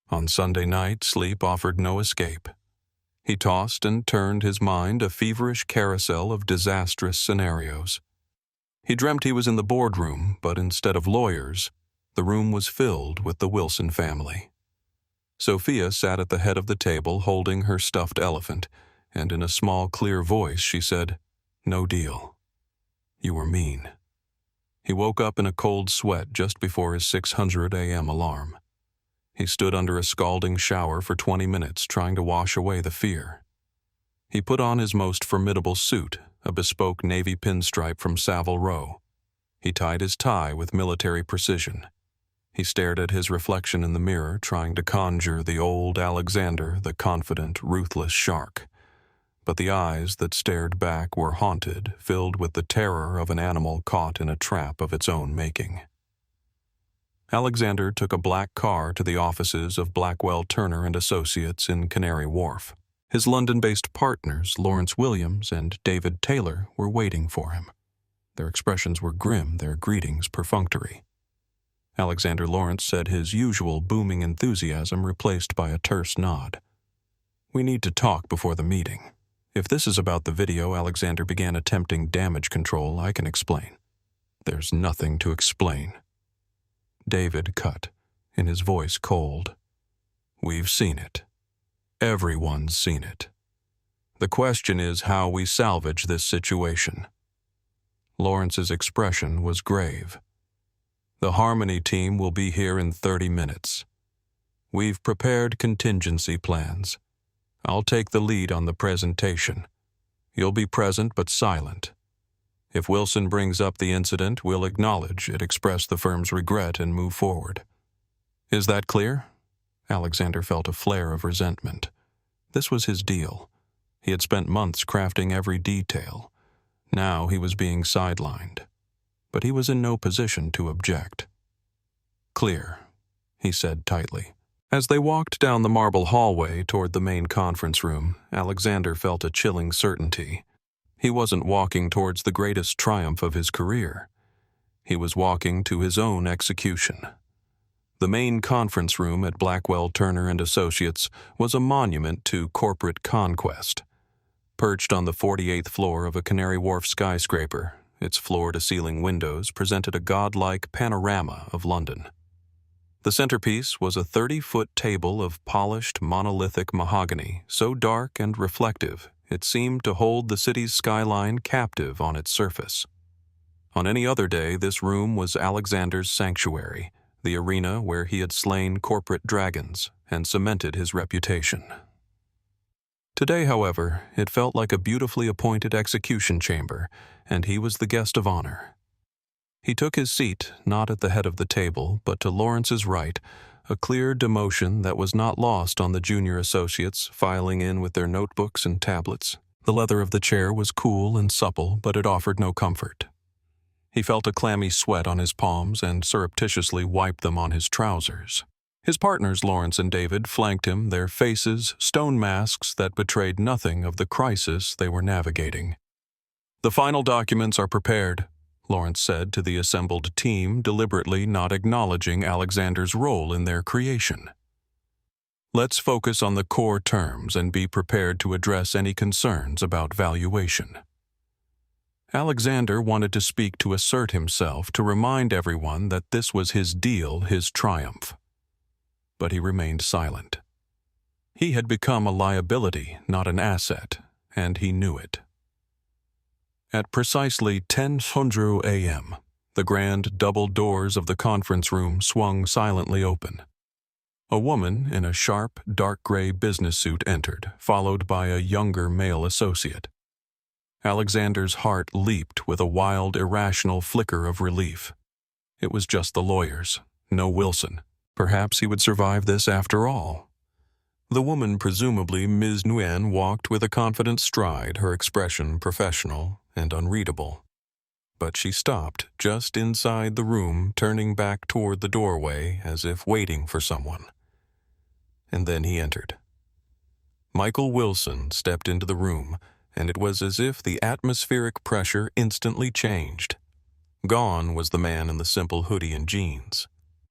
On Sunday night, sleep offered no escape. He tossed and turned his mind a feverish carousel of disastrous scenarios. He dreamt he was in the boardroom, but instead of lawyers, the room was filled with the Wilson family. Sophia sat at the head of the table holding her stuffed elephant, and in a small, clear voice she said, "No deal. You were mean." He woke up in a cold sweat just before his 600 a.m. alarm. He stood under a scalding shower for 20 minutes trying to wash away the fear. He put on his most formidable suit, a bespoke navy pinstripe from Savile Row. He tied his tie with military precision. He stared at his reflection in the mirror, trying to conjure the old Alexander, the confident, ruthless shark. But the eyes that stared back were haunted, filled with the terror of an animal caught in a trap of its own making. Alexander took a black car to the offices of Blackwell Turner and Associates in Canary Wharf. His London-based partners, Lawrence Williams and David Taylor, were waiting for him. Their expressions were grim, their greetings perfunctory. Alexander Lawrence said his usual booming enthusiasm replaced by a terse nod. "We need to talk before the meeting. If this is about the video Alexander began attempting damage control, I can explain." "There's nothing to explain." David cut, in his voice cold. "We've seen it. Everyone's seen it. The question is how we salvage this situation." Lawrence's expression was grave. "The Harmony team will be here in 30 minutes. We've prepared contingency plans. I'll take the lead on the presentation. You'll be present but silent. If Wilson brings up the incident, we'll acknowledge it, express the firm's regret, and move forward. Is that clear?" Alexander felt a flare of resentment. This was his deal. He had spent months crafting every detail. Now he was being sidelined. But he was in no position to object. "Clear," he said tightly. As they walked down the marble hallway toward the main conference room, Alexander felt a chilling certainty. He wasn't walking towards the greatest triumph of his career. He was walking to his own execution. The main conference room at Blackwell Turner and Associates was a monument to corporate conquest. Perched on the 48th floor of a Canary Wharf skyscraper, its floor-to-ceiling windows presented a godlike panorama of London. The centerpiece was a 30-foot table of polished monolithic mahogany, so dark and reflective it seemed to hold the city's skyline captive on its surface. On any other day, this room was Alexander's sanctuary, the arena where he had slain corporate dragons and cemented his reputation. Today, however, it felt like a beautifully appointed execution chamber, and he was the guest of honor. He took his seat, not at the head of the table, but to Lawrence's right, a clear demotion that was not lost on the junior associates filing in with their notebooks and tablets. The leather of the chair was cool and supple, but it offered no comfort. He felt a clammy sweat on his palms and surreptitiously wiped them on his trousers. His partners, Lawrence and David, flanked him, their faces stone masks that betrayed nothing of the crisis they were navigating. "The final documents are prepared," Lawrence said to the assembled team, deliberately not acknowledging Alexander's role in their creation. "Let's focus on the core terms and be prepared to address any concerns about valuation." Alexander wanted to speak, to assert himself, to remind everyone that this was his deal, his triumph. But he remained silent. He had become a liability, not an asset, and he knew it. At precisely 10:00 a.m., the grand double doors of the conference room swung silently open. A woman in a sharp, dark gray business suit entered, followed by a younger male associate. Alexander's heart leaped with a wild, irrational flicker of relief. It was just the lawyers, no Wilson. Perhaps he would survive this after all. The woman, presumably Ms. Nguyen, walked with a confident stride, her expression professional and unreadable. But she stopped just inside the room, turning back toward the doorway as if waiting for someone. And then he entered. Michael Wilson stepped into the room, and it was as if the atmospheric pressure instantly changed. Gone was the man in the simple hoodie and jeans.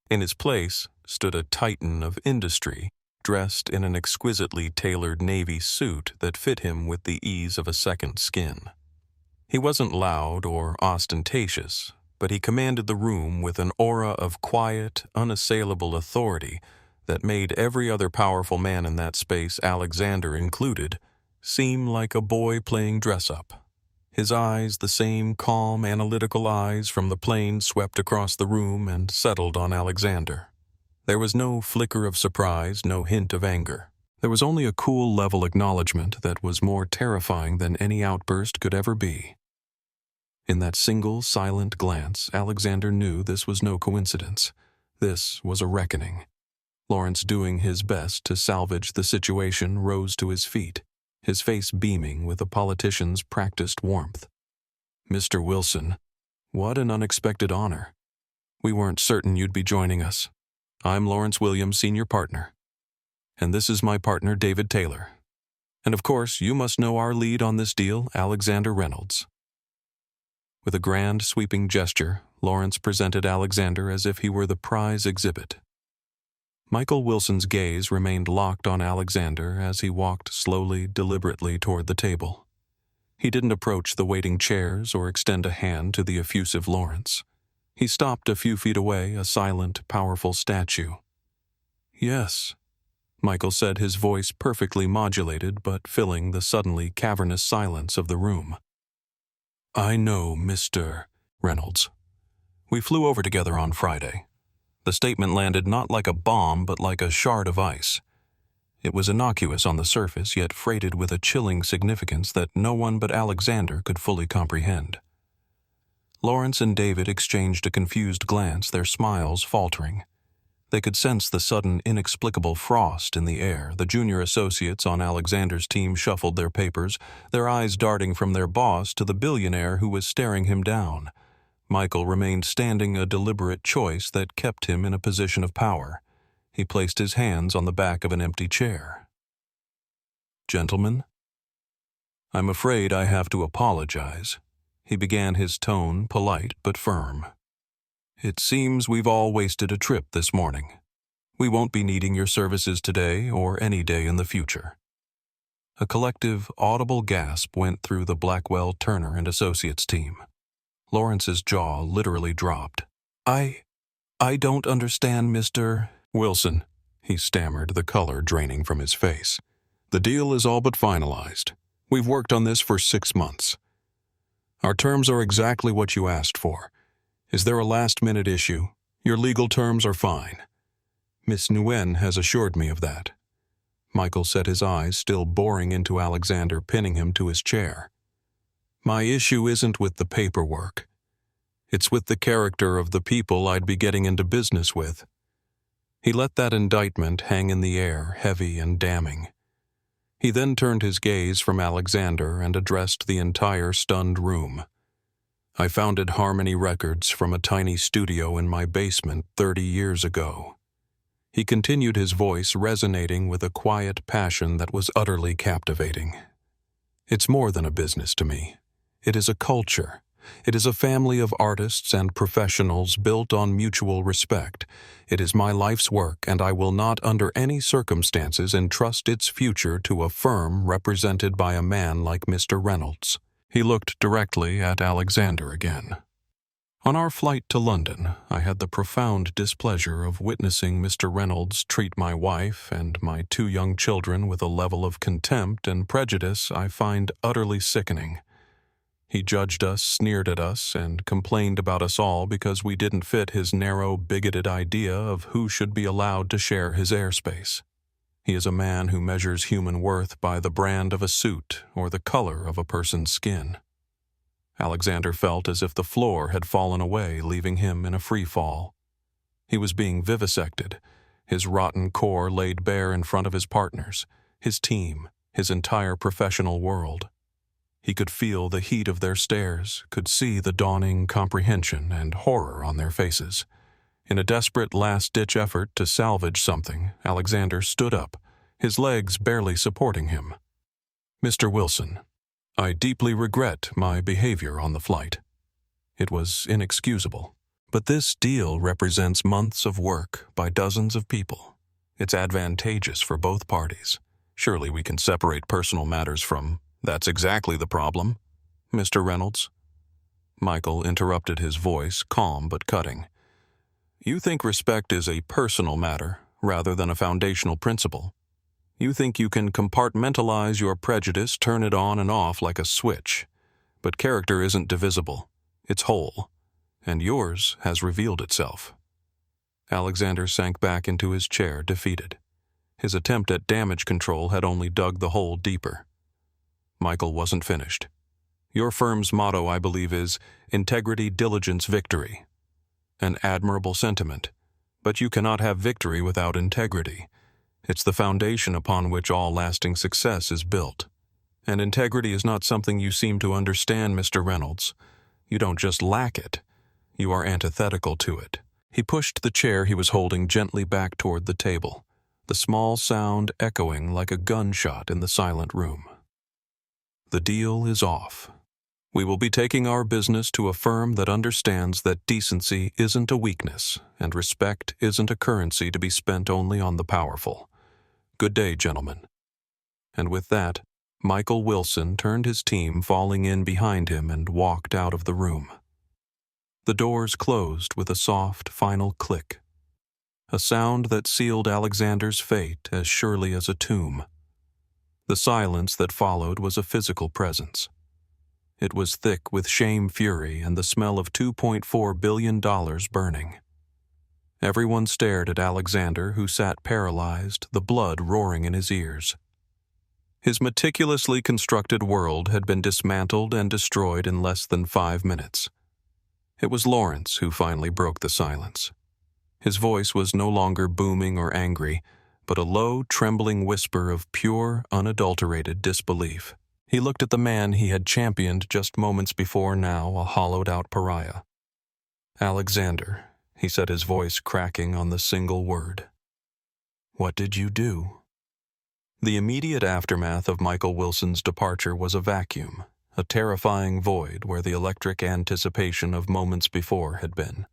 In his place stood a titan of industry, dressed in an exquisitely tailored navy suit that fit him with the ease of a second skin. He wasn't loud or ostentatious, but he commanded the room with an aura of quiet, unassailable authority that made every other powerful man in that space, Alexander included, seem like a boy playing dress-up. His eyes, the same calm, analytical eyes from the plane, swept across the room and settled on Alexander. There was no flicker of surprise, no hint of anger. There was only a cool, level acknowledgement that was more terrifying than any outburst could ever be. In that single, silent glance, Alexander knew this was no coincidence. This was a reckoning. Lawrence, doing his best to salvage the situation, rose to his feet, his face beaming with a politician's practiced warmth. "Mr. Wilson, what an unexpected honor. We weren't certain you'd be joining us. I'm Lawrence Williams, senior partner. And this is my partner, David Taylor. And of course, you must know our lead on this deal, Alexander Reynolds." With a grand, sweeping gesture, Lawrence presented Alexander as if he were the prize exhibit. Michael Wilson's gaze remained locked on Alexander as he walked slowly, deliberately toward the table. He didn't approach the waiting chairs or extend a hand to the effusive Lawrence. He stopped a few feet away, a silent, powerful statue. "Yes," Michael said, his voice perfectly modulated but filling the suddenly cavernous silence of the room. "I know Mr. Reynolds. We flew over together on Friday." The statement landed not like a bomb, but like a shard of ice. It was innocuous on the surface, yet freighted with a chilling significance that no one but Alexander could fully comprehend. Lawrence and David exchanged a confused glance, their smiles faltering. They could sense the sudden, inexplicable frost in the air. The junior associates on Alexander's team shuffled their papers, their eyes darting from their boss to the billionaire who was staring him down. Michael remained standing, a deliberate choice that kept him in a position of power. He placed his hands on the back of an empty chair. "Gentlemen, I'm afraid I have to apologize." He began, his tone polite but firm. "It seems we've all wasted a trip this morning. We won't be needing your services today or any day in the future." A collective, audible gasp went through the Blackwell, Turner and Associates team. Lawrence's jaw literally dropped. I don't understand, Mr. Wilson," he stammered, the color draining from his face. "The deal is all but finalized. We've worked on this for 6 months. Our terms are exactly what you asked for. Is there a last-minute issue? Your legal terms are fine. Miss Nguyen has assured me of that." Michael set his eyes, still boring into Alexander, pinning him to his chair. "My issue isn't with the paperwork. It's with the character of the people I'd be getting into business with." He let that indictment hang in the air, heavy and damning. He then turned his gaze from Alexander and addressed the entire stunned room. "I founded Harmony Records from a tiny studio in my basement 30 years ago." He continued, his voice resonating with a quiet passion that was utterly captivating. "It's more than a business to me. It is a culture. It is a family of artists and professionals built on mutual respect. It is my life's work, and I will not under any circumstances entrust its future to a firm represented by a man like Mr. Reynolds." He looked directly at Alexander again. "On our flight to London, I had the profound displeasure of witnessing Mr. Reynolds treat my wife and my 2 young children with a level of contempt and prejudice I find utterly sickening. He judged us, sneered at us, and complained about us all because we didn't fit his narrow, bigoted idea of who should be allowed to share his airspace. He is a man who measures human worth by the brand of a suit or the color of a person's skin." Alexander felt as if the floor had fallen away, leaving him in a free fall. He was being vivisected, his rotten core laid bare in front of his partners, his team, his entire professional world. He could feel the heat of their stares, could see the dawning comprehension and horror on their faces. In a desperate last-ditch effort to salvage something, Alexander stood up, his legs barely supporting him. "Mr. Wilson, I deeply regret my behavior on the flight. It was inexcusable. But this deal represents months of work by dozens of people. It's advantageous for both parties. Surely we can separate personal matters from..." "That's exactly the problem, Mr. Reynolds." Michael interrupted, his voice calm but cutting. "You think respect is a personal matter rather than a foundational principle. You think you can compartmentalize your prejudice, turn it on and off like a switch. But character isn't divisible. It's whole. And yours has revealed itself." Alexander sank back into his chair, defeated. His attempt at damage control had only dug the hole deeper. Michael wasn't finished. "Your firm's motto, I believe, is integrity, diligence, victory. An admirable sentiment. But you cannot have victory without integrity. It's the foundation upon which all lasting success is built. And integrity is not something you seem to understand, Mr. Reynolds. You don't just lack it. You are antithetical to it. He pushed the chair he was holding gently back toward the table, the small sound echoing like a gunshot in the silent room. The deal is off. We will be taking our business to a firm that understands that decency isn't a weakness and respect isn't a currency to be spent only on the powerful. Good day, gentlemen. And with that, Michael Wilson turned his team falling in behind him and walked out of the room. The doors closed with a soft, final click, a sound that sealed Alexander's fate as surely as a tomb. The silence that followed was a physical presence. It was thick with shame fury and the smell of $2.4 billion burning. Everyone stared at Alexander, who sat paralyzed, the blood roaring in his ears. His meticulously constructed world had been dismantled and destroyed in less than 5 minutes. It was Lawrence who finally broke the silence. His voice was no longer booming or angry, but a low, trembling whisper of pure, unadulterated disbelief. He looked at the man he had championed just moments before, now a hollowed-out pariah. "Alexander," he said, his voice cracking on the single word. "What did you do?" The immediate aftermath of Michael Wilson's departure was a vacuum, a terrifying void where the electric anticipation of moments before had been.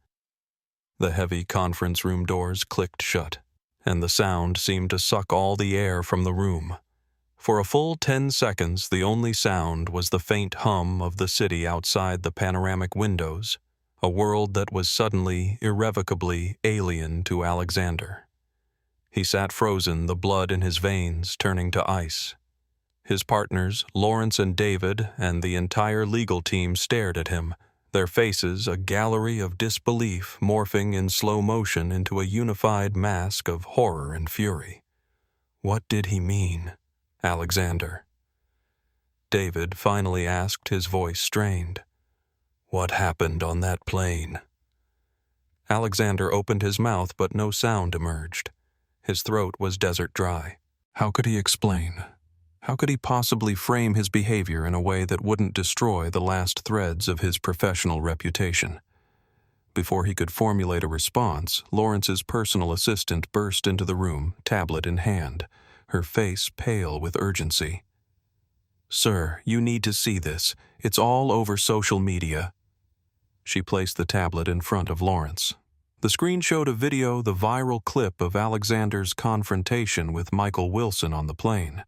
The heavy conference room doors clicked shut, and the sound seemed to suck all the air from the room. For a full 10 seconds, the only sound was the faint hum of the city outside the panoramic windows, a world that was suddenly, irrevocably alien to Alexander. He sat frozen, the blood in his veins turning to ice. His partners, Lawrence and David, and the entire legal team stared at him, their faces a gallery of disbelief morphing in slow motion into a unified mask of horror and fury. What did he mean, Alexander? David finally asked, his voice strained. "What happened on that plane?" Alexander opened his mouth, but no sound emerged. His throat was desert dry. How could he explain? How could he possibly frame his behavior in a way that wouldn't destroy the last threads of his professional reputation? Before he could formulate a response, Lawrence's personal assistant burst into the room, tablet in hand, her face pale with urgency. "Sir, you need to see this. It's all over social media." She placed the tablet in front of Lawrence. The screen showed a video, the viral clip of Alexander's confrontation with Michael Wilson on the plane.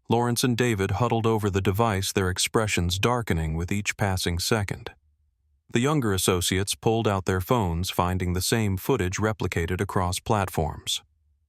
Lawrence and David huddled over the device, their expressions darkening with each passing second. The younger associates pulled out their phones, finding the same footage replicated across platforms.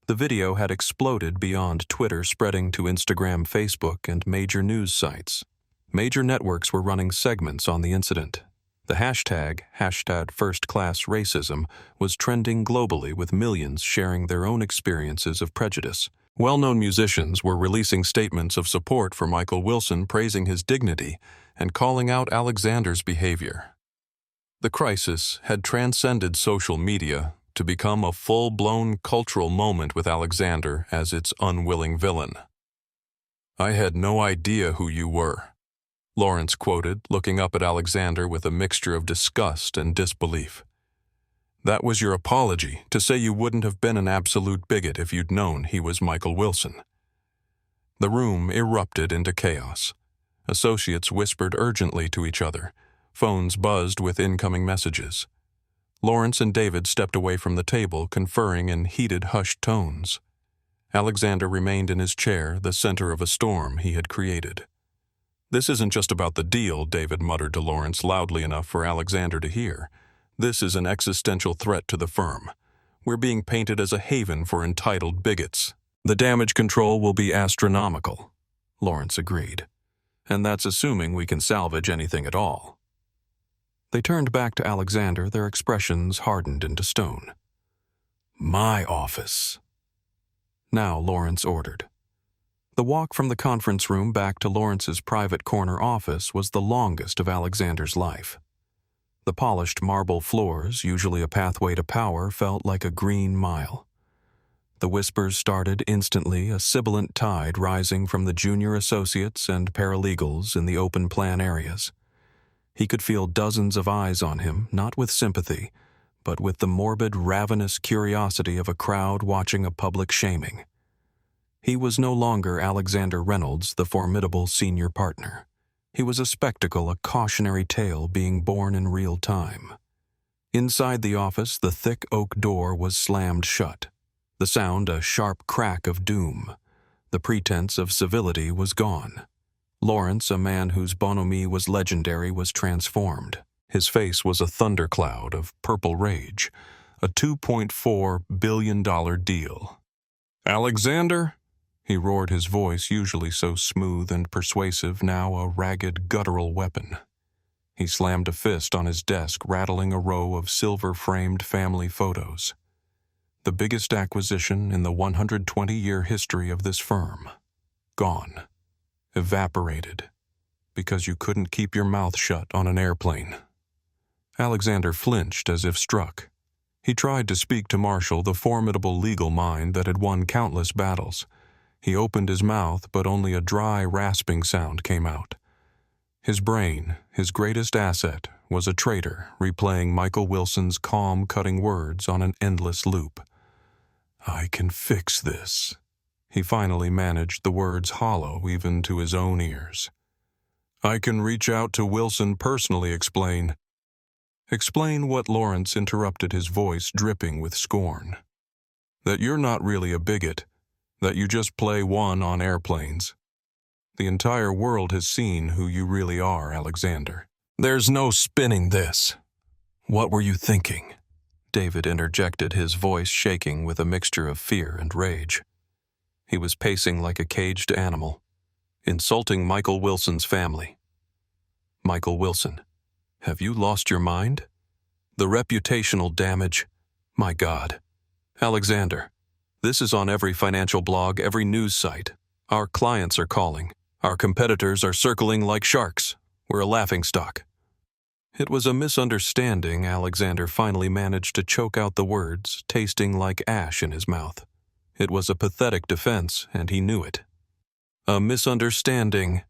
The video had exploded beyond Twitter, spreading to Instagram, Facebook, and major news sites. Major networks were running segments on the incident. The hashtag #FirstClassRacism was trending globally, with millions sharing their own experiences of prejudice. Well-known musicians were releasing statements of support for Michael Wilson, praising his dignity and calling out Alexander's behavior. The crisis had transcended social media to become a full-blown cultural moment with Alexander as its unwilling villain. "I had no idea who you were," Lawrence quoted, looking up at Alexander with a mixture of disgust and disbelief. "That was your apology, to say you wouldn't have been an absolute bigot if you'd known he was Michael Wilson." The room erupted into chaos. Associates whispered urgently to each other. Phones buzzed with incoming messages. Lawrence and David stepped away from the table, conferring in heated, hushed tones. Alexander remained in his chair, the center of a storm he had created. "This isn't just about the deal," David muttered to Lawrence loudly enough for Alexander to hear. "This is an existential threat to the firm. We're being painted as a haven for entitled bigots." "The damage control will be astronomical," Lawrence agreed. "And that's assuming we can salvage anything at all." They turned back to Alexander, their expressions hardened into stone. "My office." Now Lawrence ordered. The walk from the conference room back to Lawrence's private corner office was the longest of Alexander's life. The polished marble floors, usually a pathway to power, felt like a green mile. The whispers started instantly, a sibilant tide rising from the junior associates and paralegals in the open plan areas. He could feel dozens of eyes on him, not with sympathy, but with the morbid, ravenous curiosity of a crowd watching a public shaming. He was no longer Alexander Reynolds, the formidable senior partner. He was a spectacle, a cautionary tale being born in real time. Inside the office, the thick oak door was slammed shut. The sound a sharp crack of doom. The pretense of civility was gone. Lawrence, a man whose bonhomie was legendary, was transformed. His face was a thundercloud of purple rage, a $2.4 billion deal. "Alexander?" He roared, his voice, usually so smooth and persuasive, now a ragged, guttural weapon. He slammed a fist on his desk, rattling a row of silver-framed family photos. The biggest acquisition in the 120-year history of this firm. Gone. Evaporated. Because you couldn't keep your mouth shut on an airplane. Alexander flinched as if struck. He tried to speak to Marshall, the formidable legal mind that had won countless battles. He opened his mouth, but only a dry, rasping sound came out. His brain, his greatest asset, was a traitor replaying Michael Wilson's calm, cutting words on an endless loop. "I can fix this." He finally managed the words hollow even to his own ears. "I can reach out to Wilson personally, explain." Explain what? Lawrence interrupted, his voice dripping with scorn. "That you're not really a bigot. That you just play one on airplanes. The entire world has seen who you really are, Alexander. There's no spinning this." "What were you thinking?" David interjected, his voice shaking with a mixture of fear and rage. He was pacing like a caged animal, insulting Michael Wilson's family. "Michael Wilson, have you lost your mind? The reputational damage, my God. Alexander, this is on every financial blog, every news site. Our clients are calling. Our competitors are circling like sharks. We're a laughingstock." It was a misunderstanding. Alexander finally managed to choke out the words, tasting like ash in his mouth. It was a pathetic defense, and he knew it. "A misunderstanding."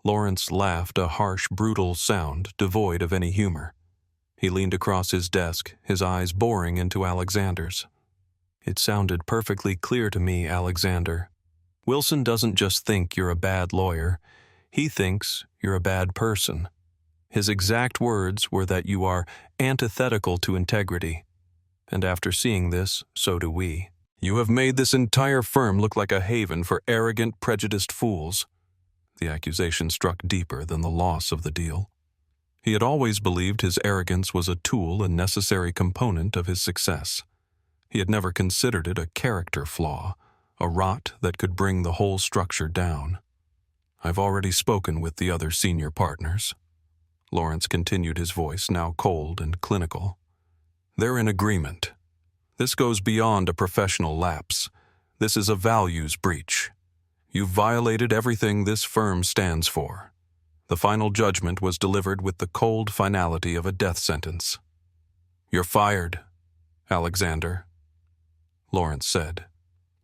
Lawrence laughed, a harsh, brutal sound, devoid of any humor. He leaned across his desk, his eyes boring into Alexander's. "It sounded perfectly clear to me, Alexander. Wilson doesn't just think you're a bad lawyer. He thinks you're a bad person. His exact words were that you are antithetical to integrity. And after seeing this, so do we. You have made this entire firm look like a haven for arrogant, prejudiced fools." The accusation struck deeper than the loss of the deal. He had always believed his arrogance was a tool and necessary component of his success. He had never considered it a character flaw, a rot that could bring the whole structure down. "I've already spoken with the other senior partners." Lawrence continued, his voice now cold and clinical. "They're in agreement. This goes beyond a professional lapse. This is a values breach. You've violated everything this firm stands for. The final judgment was delivered with the cold finality of a death sentence. You're fired, Alexander," Lawrence said,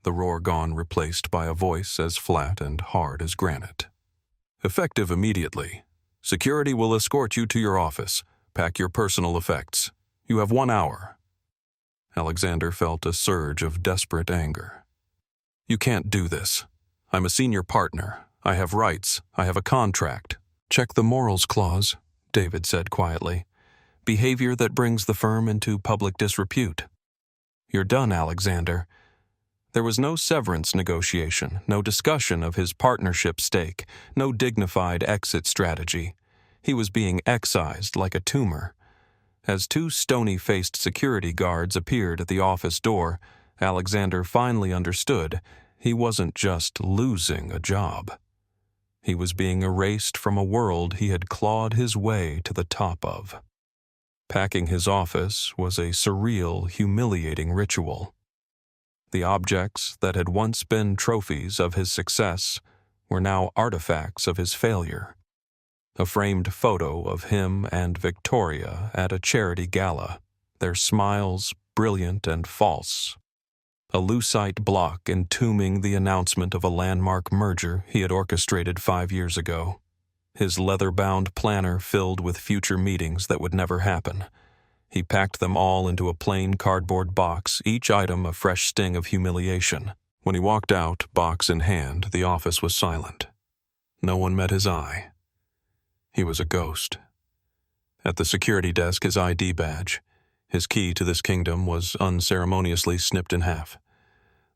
the roar gone, replaced by a voice as flat and hard as granite. "Effective immediately. Security will escort you to your office. Pack your personal effects. You have 1 hour." Alexander felt a surge of desperate anger. "You can't do this. I'm a senior partner. I have rights. I have a contract." "Check the morals clause," David said quietly. "Behavior that brings the firm into public disrepute." "You're done, Alexander." There was no severance negotiation, no discussion of his partnership stake, no dignified exit strategy. He was being excised like a tumor. As 2 stony-faced security guards appeared at the office door, Alexander finally understood he wasn't just losing a job. He was being erased from a world he had clawed his way to the top of. Packing his office was a surreal, humiliating ritual. The objects that had once been trophies of his success were now artifacts of his failure. A framed photo of him and Victoria at a charity gala, their smiles brilliant and false. A lucite block entombing the announcement of a landmark merger he had orchestrated 5 years ago. His leather-bound planner filled with future meetings that would never happen. He packed them all into a plain cardboard box, each item a fresh sting of humiliation. When he walked out, box in hand, the office was silent. No one met his eye. He was a ghost. At the security desk, his ID badge, his key to this kingdom, was unceremoniously snipped in half.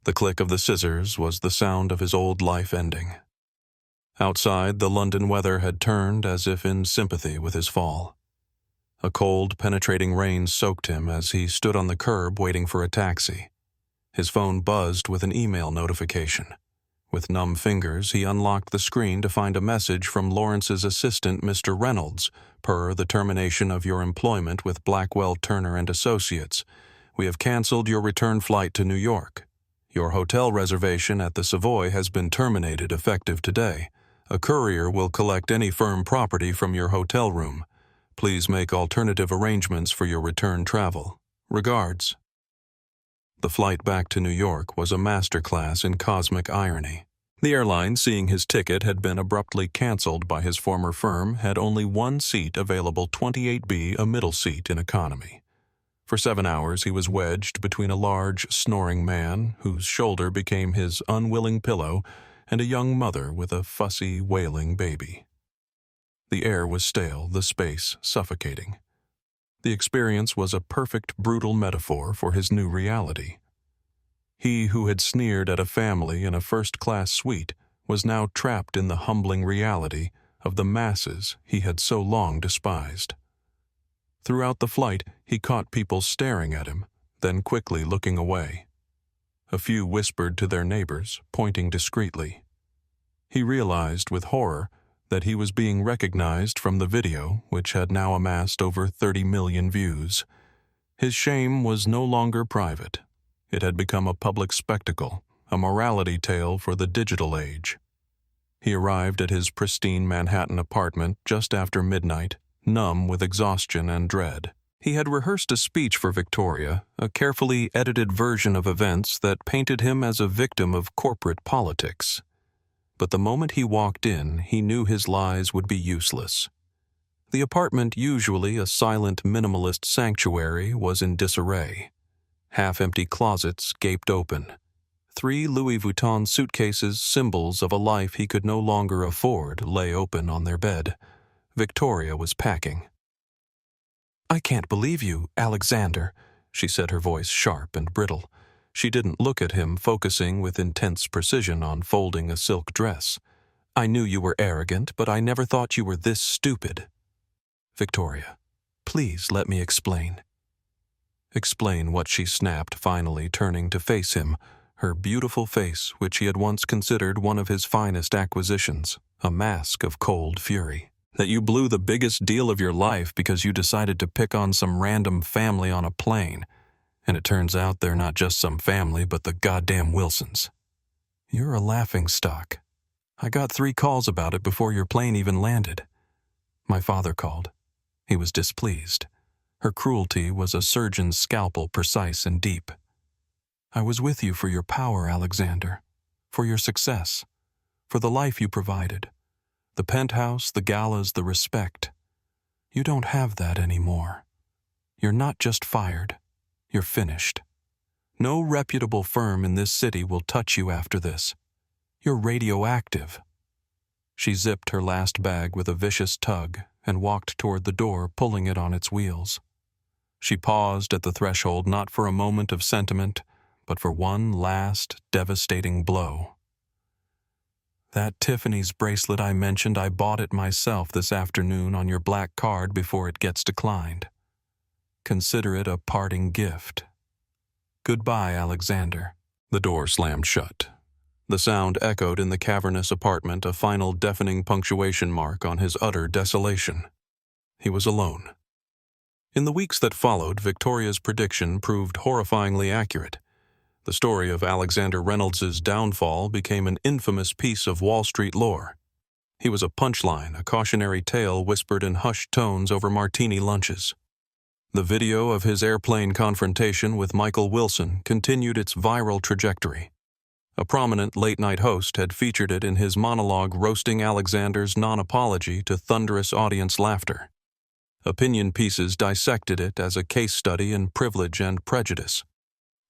The click of the scissors was the sound of his old life ending. Outside, the London weather had turned as if in sympathy with his fall. A cold, penetrating rain soaked him as he stood on the curb waiting for a taxi. His phone buzzed with an email notification. With numb fingers, he unlocked the screen to find a message from Lawrence's assistant, Mr. Reynolds. Per the termination of your employment with Blackwell Turner and Associates, we have canceled your return flight to New York. Your hotel reservation at the Savoy has been terminated effective today. A courier will collect any firm property from your hotel room. Please make alternative arrangements for your return travel. Regards. The flight back to New York was a masterclass in cosmic irony. The airline, seeing his ticket had been abruptly canceled by his former firm, had only one seat available, 28B, a middle seat in economy. For 7 hours he was wedged between a large, snoring man, whose shoulder became his unwilling pillow, and a young mother with a fussy, wailing baby. The air was stale, the space suffocating. The experience was a perfect, brutal metaphor for his new reality. He who had sneered at a family in a first-class suite was now trapped in the humbling reality of the masses he had so long despised. Throughout the flight, he caught people staring at him, then quickly looking away. A few whispered to their neighbors, pointing discreetly. He realized with horror that he was being recognized from the video, which had now amassed over 30 million views. His shame was no longer private. It had become a public spectacle, a morality tale for the digital age. He arrived at his pristine Manhattan apartment just after midnight, numb with exhaustion and dread. He had rehearsed a speech for Victoria, a carefully edited version of events that painted him as a victim of corporate politics. But the moment he walked in, he knew his lies would be useless. The apartment, usually a silent minimalist sanctuary, was in disarray. Half-empty closets gaped open. 3 Louis Vuitton suitcases, symbols of a life he could no longer afford, lay open on their bed. Victoria was packing. "I can't believe you, Alexander," she said, her voice sharp and brittle. She didn't look at him, focusing with intense precision on folding a silk dress. "I knew you were arrogant, but I never thought you were this stupid." "Victoria, please let me explain." Explain what? She snapped, finally turning to face him, her beautiful face, which he had once considered one of his finest acquisitions, a mask of cold fury. "That you blew the biggest deal of your life because you decided to pick on some random family on a plane. And it turns out they're not just some family, but the goddamn Wilsons. You're a laughingstock. I got 3 calls about it before your plane even landed. My father called. He was displeased. Her cruelty was a surgeon's scalpel, precise and deep. I was with you for your power, Alexander, for your success, for the life you provided, the penthouse, the galas, the respect. You don't have that anymore. You're not just fired. You're finished. No reputable firm in this city will touch you after this. You're radioactive." She zipped her last bag with a vicious tug and walked toward the door, pulling it on its wheels. She paused at the threshold, not for a moment of sentiment, but for one last, devastating blow. "That Tiffany's bracelet I mentioned, I bought it myself this afternoon on your black card before it gets declined. Consider it a parting gift. Goodbye, Alexander." The door slammed shut. The sound echoed in the cavernous apartment, a final deafening punctuation mark on his utter desolation. He was alone. In the weeks that followed, Victoria's prediction proved horrifyingly accurate. The story of Alexander Reynolds' downfall became an infamous piece of Wall Street lore. He was a punchline, a cautionary tale whispered in hushed tones over martini lunches. The video of his airplane confrontation with Michael Wilson continued its viral trajectory. A prominent late-night host had featured it in his monologue, roasting Alexander's non-apology to thunderous audience laughter. Opinion pieces dissected it as a case study in privilege and prejudice.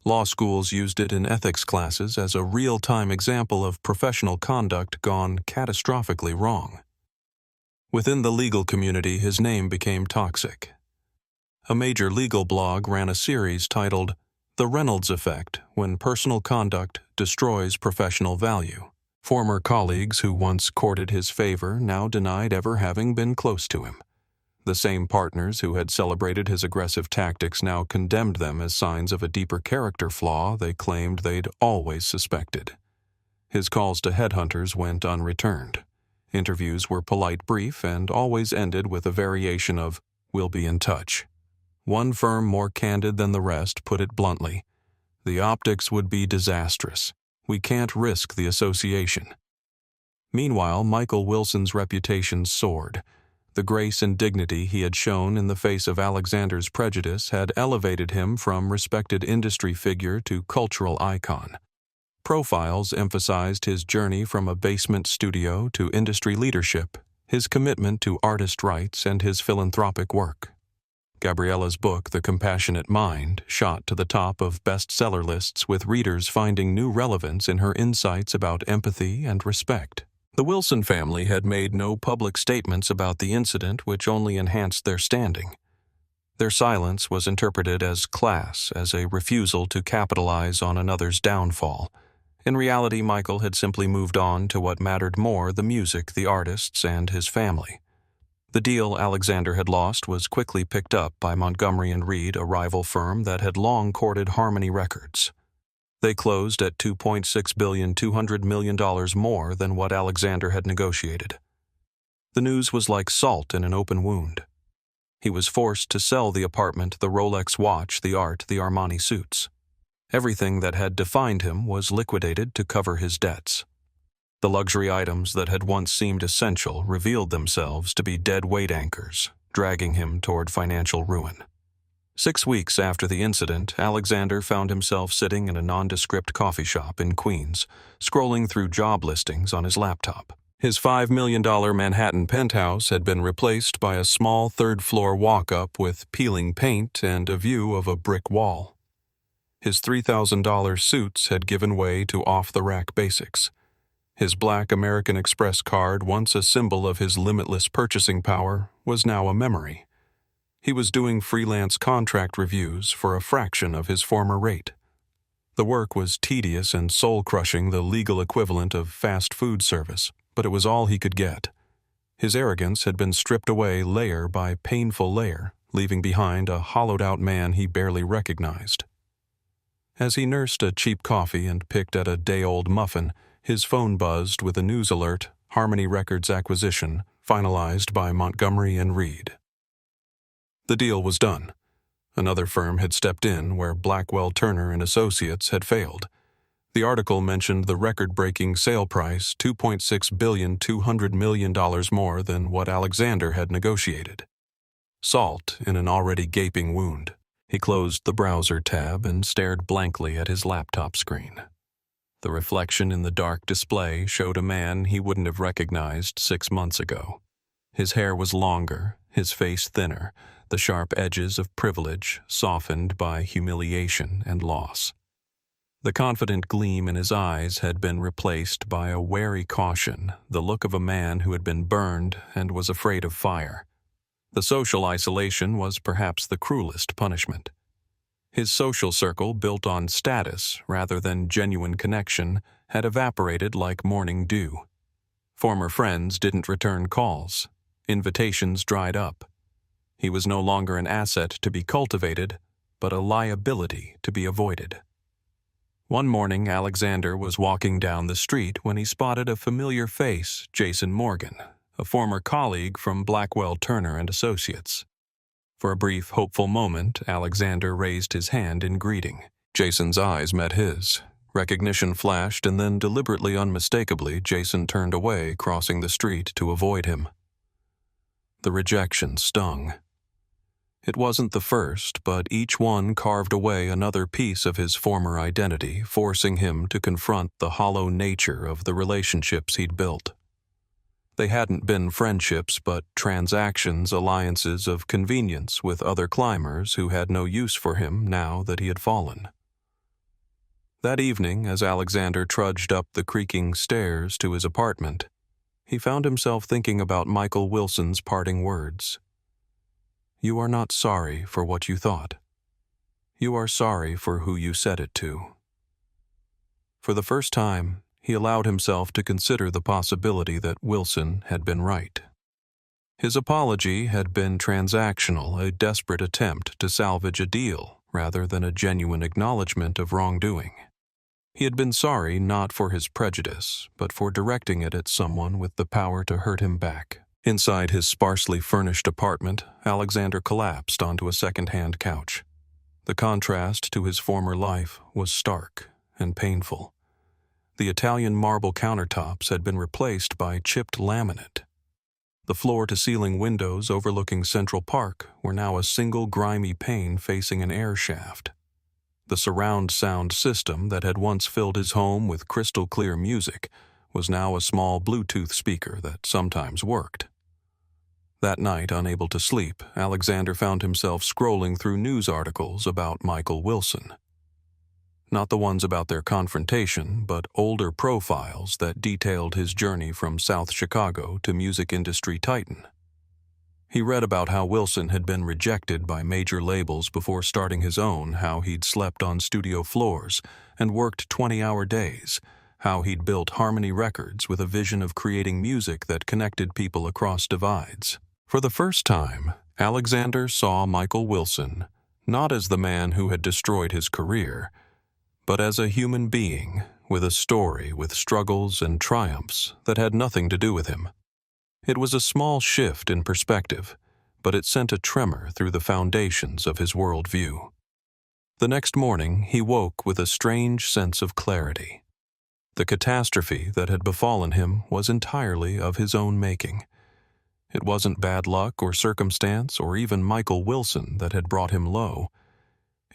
Law schools used it in ethics classes as a real-time example of professional conduct gone catastrophically wrong. Within the legal community, his name became toxic. A major legal blog ran a series titled The Reynolds Effect, When Personal Conduct Destroys Professional Value. Former colleagues who once courted his favor now denied ever having been close to him. The same partners who had celebrated his aggressive tactics now condemned them as signs of a deeper character flaw they claimed they'd always suspected. His calls to headhunters went unreturned. Interviews were polite, brief, and always ended with a variation of, "We'll be in touch." One firm more candid than the rest put it bluntly, "The optics would be disastrous. We can't risk the association." Meanwhile, Michael Wilson's reputation soared. The grace and dignity he had shown in the face of Alexander's prejudice had elevated him from respected industry figure to cultural icon. Profiles emphasized his journey from a basement studio to industry leadership, his commitment to artist rights, and his philanthropic work. Gabriela's book, The Compassionate Mind, shot to the top of bestseller lists with readers finding new relevance in her insights about empathy and respect. The Wilson family had made no public statements about the incident, which only enhanced their standing. Their silence was interpreted as class, as a refusal to capitalize on another's downfall. In reality, Michael had simply moved on to what mattered more: the music, the artists, and his family. The deal Alexander had lost was quickly picked up by Montgomery and Reed, a rival firm that had long courted Harmony Records. They closed at $2.6 billion, $200 million more than what Alexander had negotiated. The news was like salt in an open wound. He was forced to sell the apartment, the Rolex watch, the art, the Armani suits. Everything that had defined him was liquidated to cover his debts. The luxury items that had once seemed essential revealed themselves to be dead weight anchors, dragging him toward financial ruin. 6 weeks after the incident, Alexander found himself sitting in a nondescript coffee shop in Queens, scrolling through job listings on his laptop. His $5 million Manhattan penthouse had been replaced by a small third-floor walk-up with peeling paint and a view of a brick wall. His $3,000 suits had given way to off-the-rack basics. His black American Express card, once a symbol of his limitless purchasing power, was now a memory. He was doing freelance contract reviews for a fraction of his former rate. The work was tedious and soul-crushing, the legal equivalent of fast food service, but it was all he could get. His arrogance had been stripped away layer by painful layer, leaving behind a hollowed-out man he barely recognized. As he nursed a cheap coffee and picked at a day-old muffin, his phone buzzed with a news alert: Harmony Records acquisition, finalized by Montgomery and Reed. The deal was done. Another firm had stepped in where Blackwell Turner and Associates had failed. The article mentioned the record-breaking sale price, $2.6 billion, $200 million more than what Alexander had negotiated. Salt in an already gaping wound. He closed the browser tab and stared blankly at his laptop screen. The reflection in the dark display showed a man he wouldn't have recognized 6 months ago. His hair was longer, his face thinner, the sharp edges of privilege softened by humiliation and loss. The confident gleam in his eyes had been replaced by a wary caution, the look of a man who had been burned and was afraid of fire. The social isolation was perhaps the cruelest punishment. His social circle, built on status rather than genuine connection, had evaporated like morning dew. Former friends didn't return calls. Invitations dried up. He was no longer an asset to be cultivated, but a liability to be avoided. One morning, Alexander was walking down the street when he spotted a familiar face, Jason Morgan, a former colleague from Blackwell Turner and Associates. For a brief, hopeful moment, Alexander raised his hand in greeting. Jason's eyes met his. Recognition flashed, and then deliberately unmistakably, Jason turned away, crossing the street to avoid him. The rejection stung. It wasn't the first, but each one carved away another piece of his former identity, forcing him to confront the hollow nature of the relationships he'd built. They hadn't been friendships, but transactions, alliances of convenience with other climbers who had no use for him now that he had fallen. That evening, as Alexander trudged up the creaking stairs to his apartment, he found himself thinking about Michael Wilson's parting words. "You are not sorry for what you thought. You are sorry for who you said it to." For the first time, he allowed himself to consider the possibility that Wilson had been right. His apology had been transactional, a desperate attempt to salvage a deal rather than a genuine acknowledgement of wrongdoing. He had been sorry not for his prejudice, but for directing it at someone with the power to hurt him back. Inside his sparsely furnished apartment, Alexander collapsed onto a second-hand couch. The contrast to his former life was stark and painful. The Italian marble countertops had been replaced by chipped laminate. The floor-to-ceiling windows overlooking Central Park were now a single grimy pane facing an air shaft. The surround sound system that had once filled his home with crystal-clear music was now a small Bluetooth speaker that sometimes worked. That night, unable to sleep, Alexander found himself scrolling through news articles about Michael Wilson. Not the ones about their confrontation, but older profiles that detailed his journey from South Chicago to music industry titan. He read about how Wilson had been rejected by major labels before starting his own, how he'd slept on studio floors and worked 20-hour days, how he'd built Harmony Records with a vision of creating music that connected people across divides. For the first time, Alexander saw Michael Wilson not as the man who had destroyed his career, but as a human being with a story with struggles and triumphs that had nothing to do with him. It was a small shift in perspective, but it sent a tremor through the foundations of his worldview. The next morning, he woke with a strange sense of clarity. The catastrophe that had befallen him was entirely of his own making. It wasn't bad luck or circumstance or even Michael Wilson that had brought him low.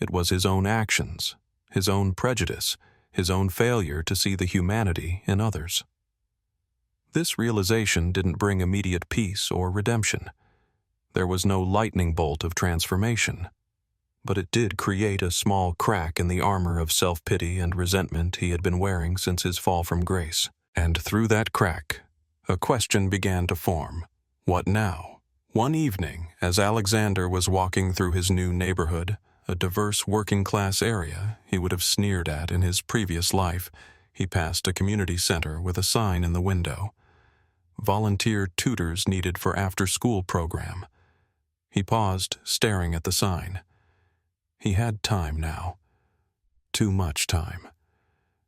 It was his own actions, his own prejudice, his own failure to see the humanity in others. This realization didn't bring immediate peace or redemption. There was no lightning bolt of transformation, but it did create a small crack in the armor of self-pity and resentment he had been wearing since his fall from grace. And through that crack, a question began to form. What now? One evening, as Alexander was walking through his new neighborhood, a diverse working-class area he would have sneered at in his previous life, he passed a community center with a sign in the window. Volunteer tutors needed for after-school program. He paused, staring at the sign. He had time now. Too much time.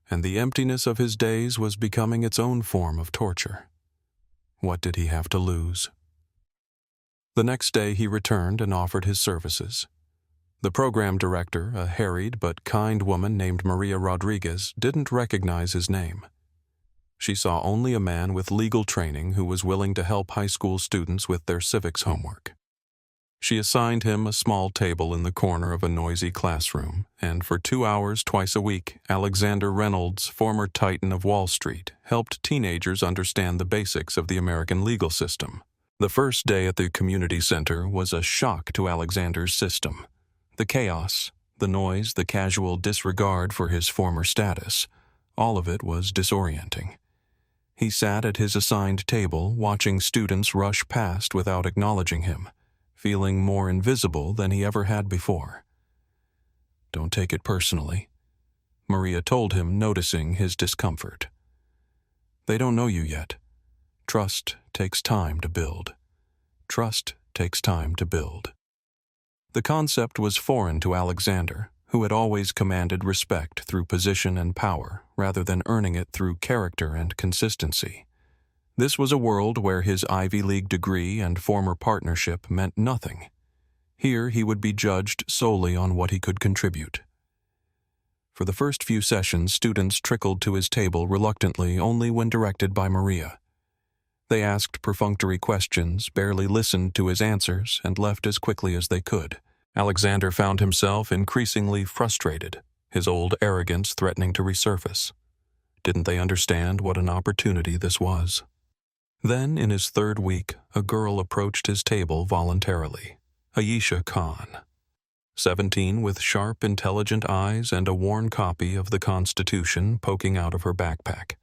And the emptiness of his days was becoming its own form of torture. What did he have to lose? The next day he returned and offered his services. The program director, a harried but kind woman named Maria Rodriguez, didn't recognize his name. She saw only a man with legal training who was willing to help high school students with their civics homework. She assigned him a small table in the corner of a noisy classroom, and for 2 hours twice a week, Alexander Reynolds, former titan of Wall Street, helped teenagers understand the basics of the American legal system. The first day at the community center was a shock to Alexander's system. The chaos, the noise, the casual disregard for his former status, all of it was disorienting. He sat at his assigned table, watching students rush past without acknowledging him, feeling more invisible than he ever had before. "Don't take it personally," Maria told him, noticing his discomfort. "They don't know you yet. Trust takes time to build. Trust takes time to build." The concept was foreign to Alexander, who had always commanded respect through position and power rather than earning it through character and consistency. This was a world where his Ivy League degree and former partnership meant nothing. Here he would be judged solely on what he could contribute. For the first few sessions, students trickled to his table reluctantly only when directed by Maria. They asked perfunctory questions, barely listened to his answers, and left as quickly as they could. Alexander found himself increasingly frustrated, his old arrogance threatening to resurface. Didn't they understand what an opportunity this was? Then, in his third week, a girl approached his table voluntarily, Ayesha Khan. 17, with sharp, intelligent eyes and a worn copy of the Constitution poking out of her backpack.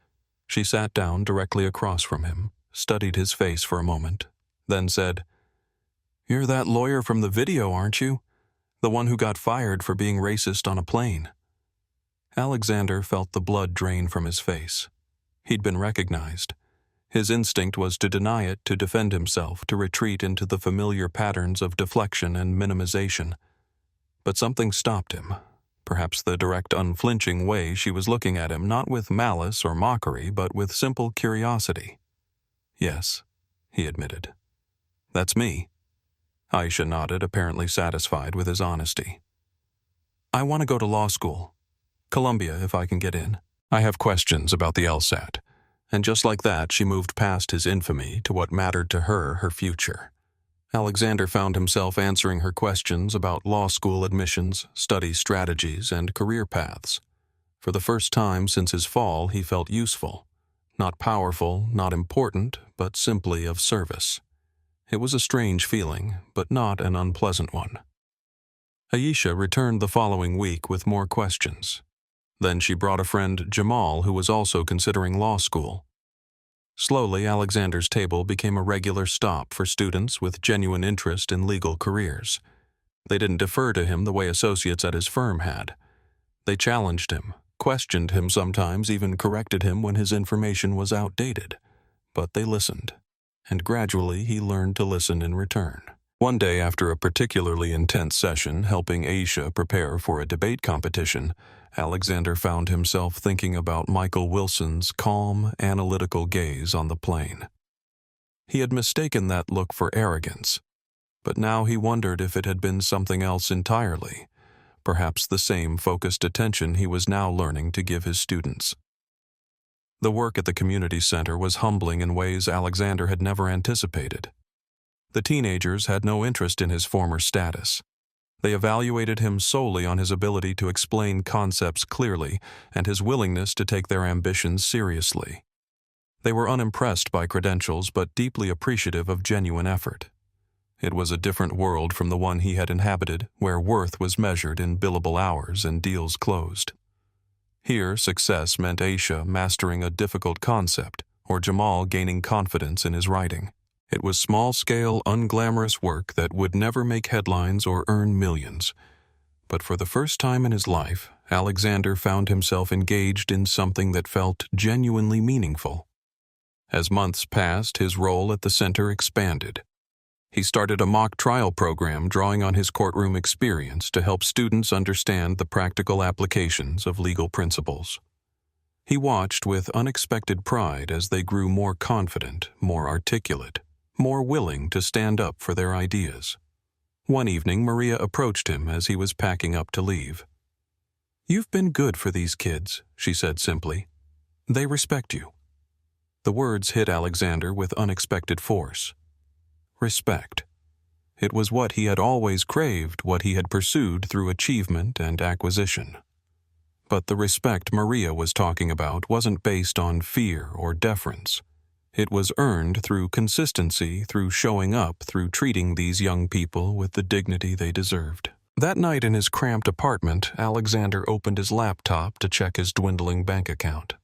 She sat down directly across from him, studied his face for a moment, then said, "You're that lawyer from the video, aren't you? The one who got fired for being racist on a plane." Alexander felt the blood drain from his face. He'd been recognized. His instinct was to deny it, to defend himself, to retreat into the familiar patterns of deflection and minimization. But something stopped him. Perhaps the direct, unflinching way she was looking at him, not with malice or mockery, but with simple curiosity. "Yes," he admitted. "That's me." Aisha nodded, apparently satisfied with his honesty. "I want to go to law school. Columbia, if I can get in. I have questions about the LSAT." And just like that, she moved past his infamy to what mattered to her, her future. Alexander found himself answering her questions about law school admissions, study strategies, and career paths. For the first time since his fall, he felt useful. Not powerful, not important, but simply of service. It was a strange feeling, but not an unpleasant one. Ayesha returned the following week with more questions. Then she brought a friend, Jamal, who was also considering law school. Slowly, Alexander's table became a regular stop for students with genuine interest in legal careers. They didn't defer to him the way associates at his firm had. They challenged him, questioned him sometimes, even corrected him when his information was outdated. But they listened, and gradually he learned to listen in return. One day, after a particularly intense session helping Ayesha prepare for a debate competition, Alexander found himself thinking about Michael Wilson's calm, analytical gaze on the plane. He had mistaken that look for arrogance, but now he wondered if it had been something else entirely, perhaps the same focused attention he was now learning to give his students. The work at the community center was humbling in ways Alexander had never anticipated. The teenagers had no interest in his former status. They evaluated him solely on his ability to explain concepts clearly and his willingness to take their ambitions seriously. They were unimpressed by credentials but deeply appreciative of genuine effort. It was a different world from the one he had inhabited, where worth was measured in billable hours and deals closed. Here, success meant Ayesha mastering a difficult concept, or Jamal gaining confidence in his writing. It was small-scale, unglamorous work that would never make headlines or earn millions. But for the first time in his life, Alexander found himself engaged in something that felt genuinely meaningful. As months passed, his role at the center expanded. He started a mock trial program drawing on his courtroom experience to help students understand the practical applications of legal principles. He watched with unexpected pride as they grew more confident, more articulate, more willing to stand up for their ideas. One evening, Maria approached him as he was packing up to leave. "You've been good for these kids," she said simply. "They respect you." The words hit Alexander with unexpected force. Respect. It was what he had always craved, what he had pursued through achievement and acquisition. But the respect Maria was talking about wasn't based on fear or deference. It was earned through consistency, through showing up, through treating these young people with the dignity they deserved. That night in his cramped apartment, Alexander opened his laptop to check his dwindling bank account.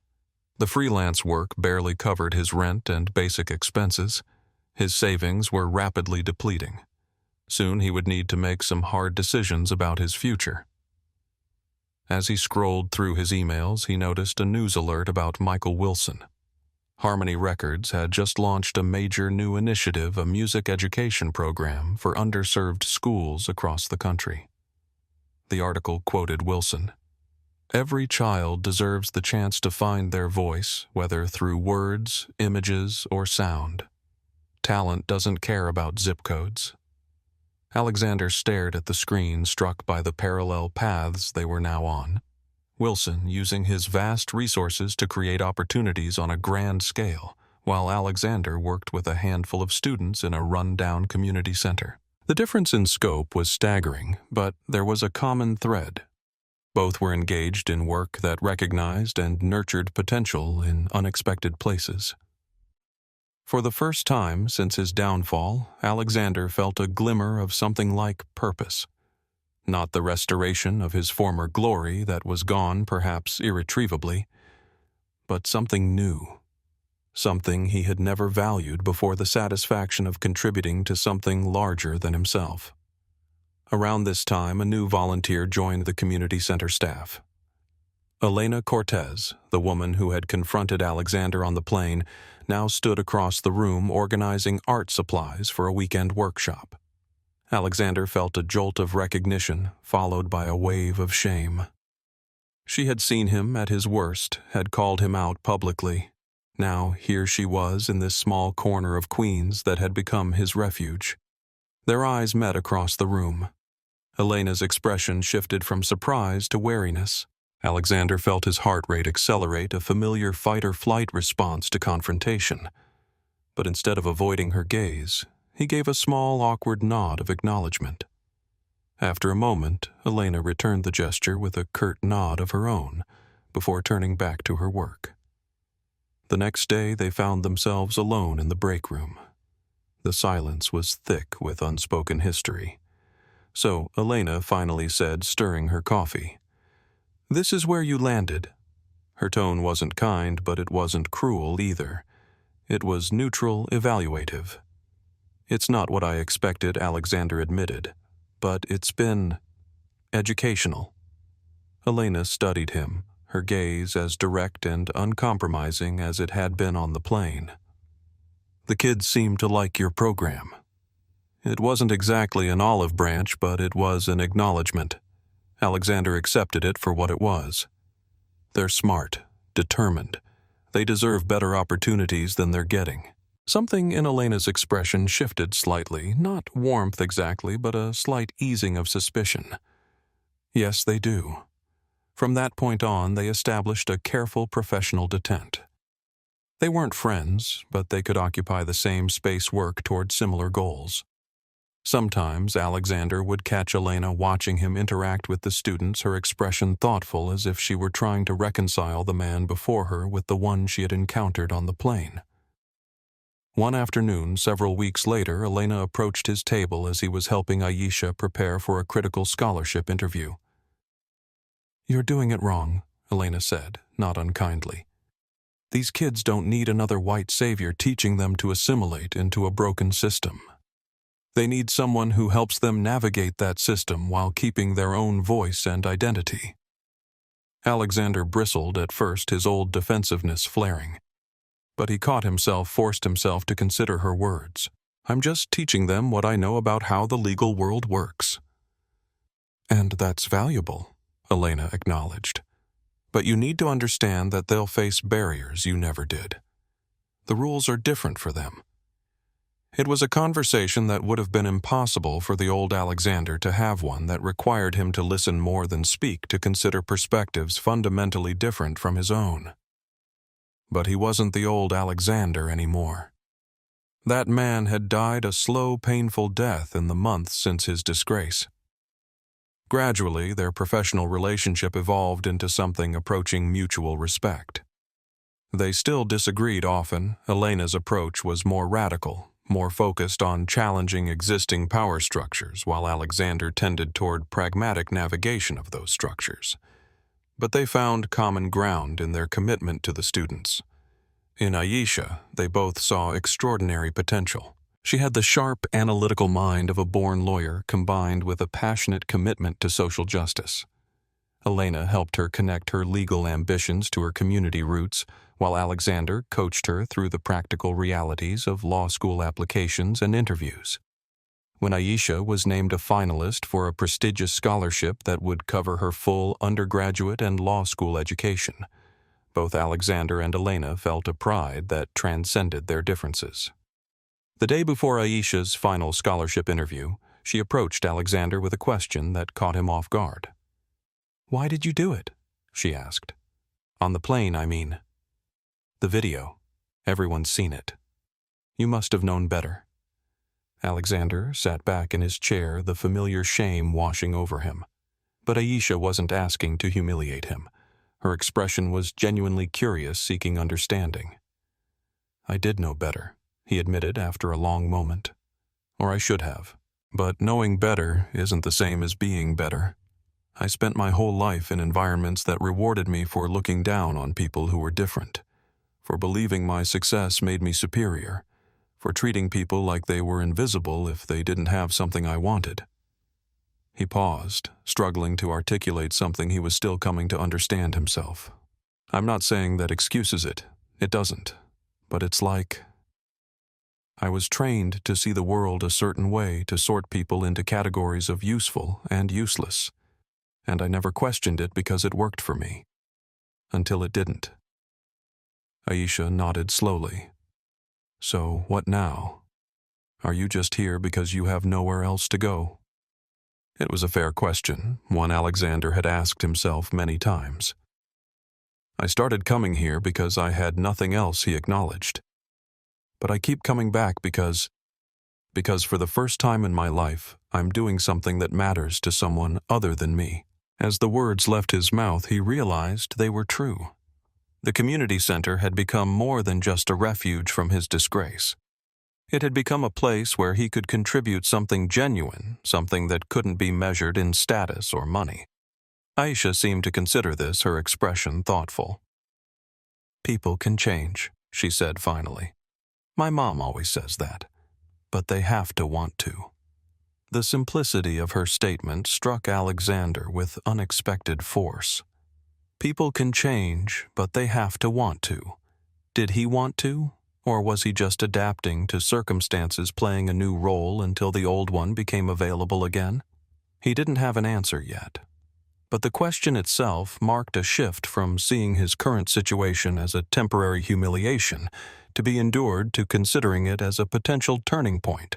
The freelance work barely covered his rent and basic expenses. His savings were rapidly depleting. Soon he would need to make some hard decisions about his future. As he scrolled through his emails, he noticed a news alert about Michael Wilson. Harmony Records had just launched a major new initiative, a music education program for underserved schools across the country. The article quoted Wilson. "Every child deserves the chance to find their voice, whether through words, images, or sound. Talent doesn't care about zip codes." Alexander stared at the screen, struck by the parallel paths they were now on. Wilson using his vast resources to create opportunities on a grand scale, while Alexander worked with a handful of students in a run-down community center. The difference in scope was staggering, but there was a common thread. Both were engaged in work that recognized and nurtured potential in unexpected places. For the first time since his downfall, Alexander felt a glimmer of something like purpose. Not the restoration of his former glory that was gone perhaps irretrievably, but something new. Something he had never valued before, the satisfaction of contributing to something larger than himself. Around this time, a new volunteer joined the community center staff. Elena Cortez, the woman who had confronted Alexander on the plane, now stood across the room organizing art supplies for a weekend workshop. Alexander felt a jolt of recognition, followed by a wave of shame. She had seen him at his worst, had called him out publicly. Now here she was in this small corner of Queens that had become his refuge. Their eyes met across the room. Elena's expression shifted from surprise to wariness. Alexander felt his heart rate accelerate, a familiar fight-or-flight response to confrontation. But instead of avoiding her gaze, he gave a small, awkward nod of acknowledgement. After a moment, Elena returned the gesture with a curt nod of her own, before turning back to her work. The next day, they found themselves alone in the break room. The silence was thick with unspoken history. So Elena finally said, stirring her coffee, "This is where you landed." Her tone wasn't kind, but it wasn't cruel either. It was neutral, evaluative. "It's not what I expected," Alexander admitted, "but it's been educational." Elena studied him, her gaze as direct and uncompromising as it had been on the plane. "The kids seem to like your program." It wasn't exactly an olive branch, but it was an acknowledgement. Alexander accepted it for what it was. They're smart, determined. They deserve better opportunities than they're getting. Something in Elena's expression shifted slightly, not warmth exactly, but a slight easing of suspicion. Yes, they do. From that point on, they established a careful professional detente. They weren't friends, but they could occupy the same space, work toward similar goals. Sometimes Alexander would catch Elena watching him interact with the students, her expression thoughtful as if she were trying to reconcile the man before her with the one she had encountered on the plane. One afternoon, several weeks later, Elena approached his table as he was helping Aisha prepare for a critical scholarship interview. "You're doing it wrong," Elena said, not unkindly. "These kids don't need another white savior teaching them to assimilate into a broken system. They need someone who helps them navigate that system while keeping their own voice and identity." Alexander bristled at first, his old defensiveness flaring. But he forced himself to consider her words. "I'm just teaching them what I know about how the legal world works." "And that's valuable," Elena acknowledged. "But you need to understand that they'll face barriers you never did. The rules are different for them." It was a conversation that would have been impossible for the old Alexander to have, one that required him to listen more than speak, to consider perspectives fundamentally different from his own. But he wasn't the old Alexander anymore. That man had died a slow, painful death in the months since his disgrace. Gradually, their professional relationship evolved into something approaching mutual respect. They still disagreed often. Elena's approach was more radical, more focused on challenging existing power structures, while Alexander tended toward pragmatic navigation of those structures. But they found common ground in their commitment to the students. In Aisha, they both saw extraordinary potential. She had the sharp, analytical mind of a born lawyer combined with a passionate commitment to social justice. Elena helped her connect her legal ambitions to her community roots, while Alexander coached her through the practical realities of law school applications and interviews. When Aisha was named a finalist for a prestigious scholarship that would cover her full undergraduate and law school education, both Alexander and Elena felt a pride that transcended their differences. The day before Aisha's final scholarship interview, she approached Alexander with a question that caught him off guard. "Why did you do it?" she asked. "On the plane, I mean." "The video. Everyone's seen it. You must have known better." Alexander sat back in his chair, the familiar shame washing over him. But Aisha wasn't asking to humiliate him. Her expression was genuinely curious, seeking understanding. "I did know better," he admitted after a long moment. Or I should have. But knowing better isn't the same as being better. I spent my whole life in environments that rewarded me for looking down on people who were different, for believing my success made me superior, for treating people like they were invisible if they didn't have something I wanted. He paused, struggling to articulate something he was still coming to understand himself. I'm not saying that excuses it. It doesn't. But it's like I was trained to see the world a certain way to sort people into categories of useful and useless, and I never questioned it because it worked for me. Until it didn't. Aisha nodded slowly. So, what now? Are you just here because you have nowhere else to go? It was a fair question, one Alexander had asked himself many times. I started coming here because I had nothing else, he acknowledged. But I keep coming back because for the first time in my life, I'm doing something that matters to someone other than me. As the words left his mouth, he realized they were true. The community center had become more than just a refuge from his disgrace. It had become a place where he could contribute something genuine, something that couldn't be measured in status or money. Aisha seemed to consider this, her expression thoughtful. People can change, she said finally. My mom always says that, but they have to want to. The simplicity of her statement struck Alexander with unexpected force. People can change, but they have to want to. Did he want to, or was he just adapting to circumstances, playing a new role until the old one became available again? He didn't have an answer yet. But the question itself marked a shift from seeing his current situation as a temporary humiliation to be endured to considering it as a potential turning point,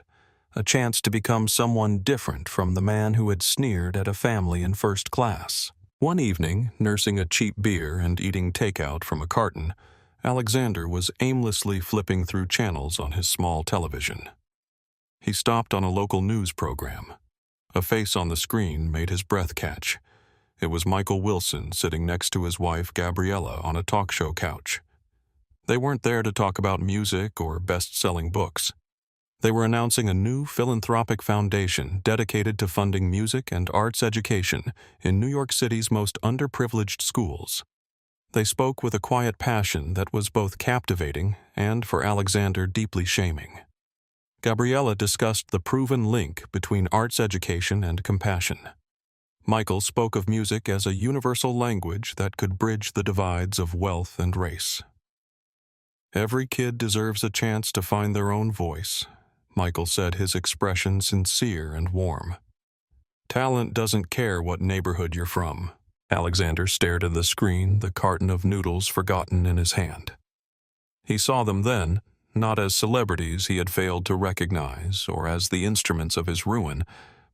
a chance to become someone different from the man who had sneered at a family in first class. One evening, nursing a cheap beer and eating takeout from a carton, Alexander was aimlessly flipping through channels on his small television. He stopped on a local news program. A face on the screen made his breath catch. It was Michael Wilson sitting next to his wife Gabriela on a talk show couch. They weren't there to talk about music or best-selling books. They were announcing a new philanthropic foundation dedicated to funding music and arts education in New York City's most underprivileged schools. They spoke with a quiet passion that was both captivating and, for Alexander, deeply shaming. Gabriela discussed the proven link between arts education and compassion. Michael spoke of music as a universal language that could bridge the divides of wealth and race. Every kid deserves a chance to find their own voice, Michael said, his expression sincere and warm. Talent doesn't care what neighborhood you're from. Alexander stared at the screen, the carton of noodles forgotten in his hand. He saw them then, not as celebrities he had failed to recognize or as the instruments of his ruin,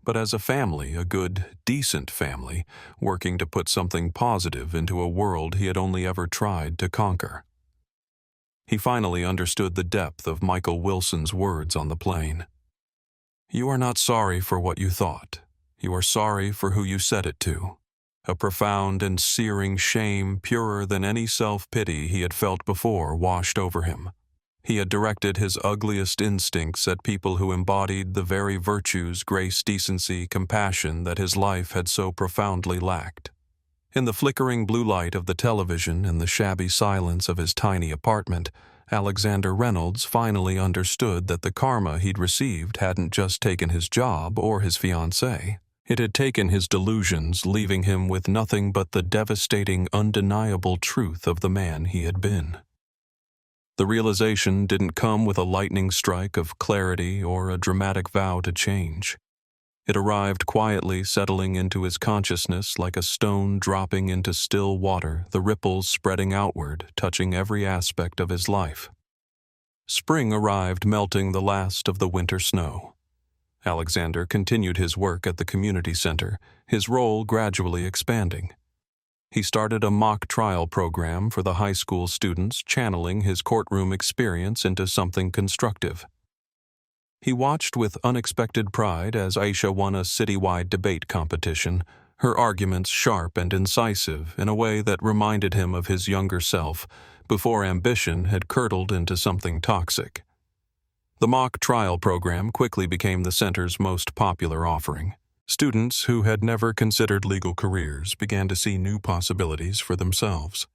but as a family, a good, decent family, working to put something positive into a world he had only ever tried to conquer. He finally understood the depth of Michael Wilson's words on the plane. You are not sorry for what you thought. You are sorry for who you said it to. A profound and searing shame, purer than any self-pity he had felt before, washed over him. He had directed his ugliest instincts at people who embodied the very virtues, grace, decency, compassion that his life had so profoundly lacked. In the flickering blue light of the television and the shabby silence of his tiny apartment, Alexander Reynolds finally understood that the karma he'd received hadn't just taken his job or his fiancée. It had taken his delusions, leaving him with nothing but the devastating, undeniable truth of the man he had been. The realization didn't come with a lightning strike of clarity or a dramatic vow to change. It arrived quietly, settling into his consciousness like a stone dropping into still water, the ripples spreading outward, touching every aspect of his life. Spring arrived, melting the last of the winter snow. Alexander continued his work at the community center, his role gradually expanding. He started a mock trial program for the high school students, channeling his courtroom experience into something constructive. He watched with unexpected pride as Aisha won a citywide debate competition, her arguments sharp and incisive in a way that reminded him of his younger self, before ambition had curdled into something toxic. The mock trial program quickly became the center's most popular offering. Students who had never considered legal careers began to see new possibilities for themselves.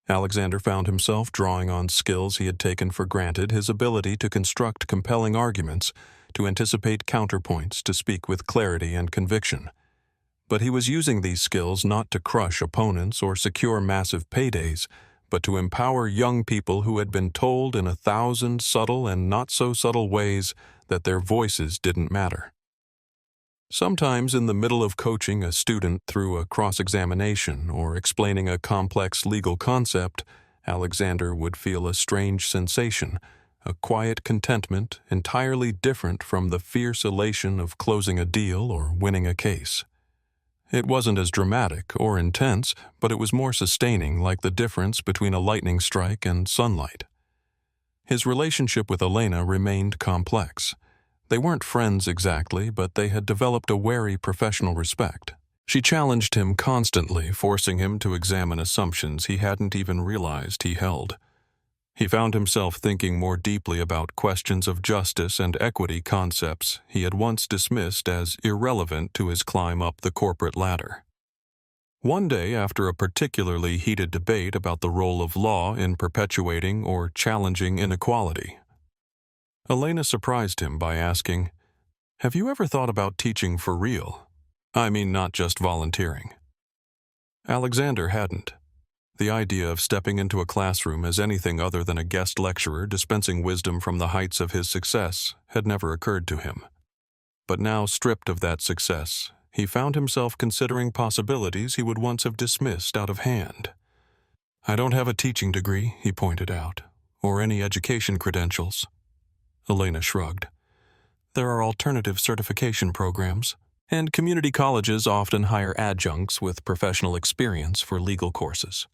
Alexander found himself drawing on skills he had taken for granted: his ability to construct compelling arguments, to anticipate counterpoints, to speak with clarity and conviction. But he was using these skills not to crush opponents or secure massive paydays, but to empower young people who had been told in 1,000 subtle and not-so-subtle ways that their voices didn't matter. Sometimes in the middle of coaching a student through a cross-examination or explaining a complex legal concept, Alexander would feel a strange sensation, a quiet contentment entirely different from the fierce elation of closing a deal or winning a case. It wasn't as dramatic or intense, but it was more sustaining, like the difference between a lightning strike and sunlight. His relationship with Elena remained complex. They weren't friends exactly, but they had developed a wary professional respect. She challenged him constantly, forcing him to examine assumptions he hadn't even realized he held. He found himself thinking more deeply about questions of justice and equity concepts he had once dismissed as irrelevant to his climb up the corporate ladder. One day, after a particularly heated debate about the role of law in perpetuating or challenging inequality, Elena surprised him by asking, "Have you ever thought about teaching for real? I mean, not just volunteering." Alexander hadn't. The idea of stepping into a classroom as anything other than a guest lecturer dispensing wisdom from the heights of his success had never occurred to him. But now, stripped of that success, he found himself considering possibilities he would once have dismissed out of hand. "I don't have a teaching degree," he pointed out, "or any education credentials." Elena shrugged. "There are alternative certification programs, and community colleges often hire adjuncts with professional experience for legal courses."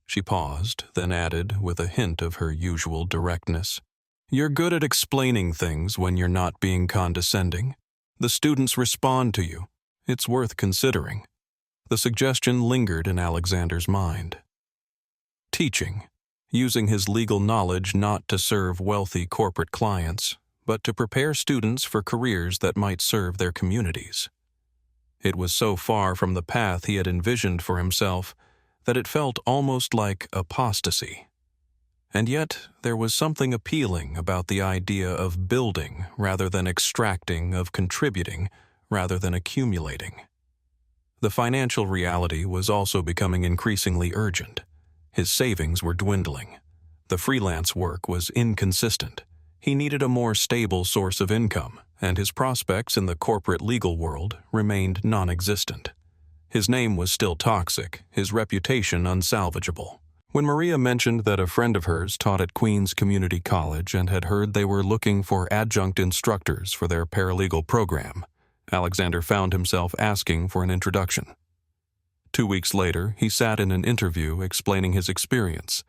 She paused, then added, with a hint of her usual directness, "You're good at explaining things when you're not being condescending. The students respond to you. It's worth considering." The suggestion lingered in Alexander's mind. Teaching, using his legal knowledge not to serve wealthy corporate clients, but to prepare students for careers that might serve their communities. It was so far from the path he had envisioned for himself that it felt almost like apostasy. And yet there was something appealing about the idea of building rather than extracting, of contributing rather than accumulating. The financial reality was also becoming increasingly urgent. His savings were dwindling. The freelance work was inconsistent. He needed a more stable source of income, and his prospects in the corporate legal world remained non-existent. His name was still toxic, his reputation unsalvageable. When Maria mentioned that a friend of hers taught at Queens Community College and had heard they were looking for adjunct instructors for their paralegal program, Alexander found himself asking for an introduction. 2 weeks later, he sat in an interview explaining his experience,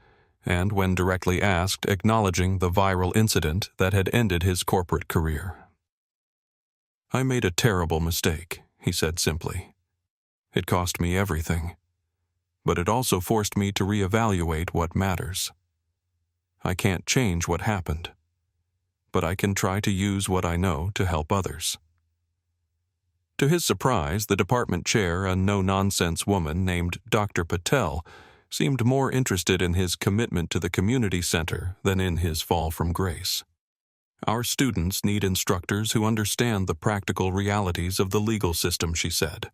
and when directly asked, acknowledging the viral incident that had ended his corporate career. "I made a terrible mistake," he said simply. "It cost me everything, but it also forced me to reevaluate what matters. I can't change what happened, but I can try to use what I know to help others." To his surprise, the department chair, a no-nonsense woman named Dr. Patel, seemed more interested in his commitment to the community center than in his fall from grace. "Our students need instructors who understand the practical realities of the legal system," she said.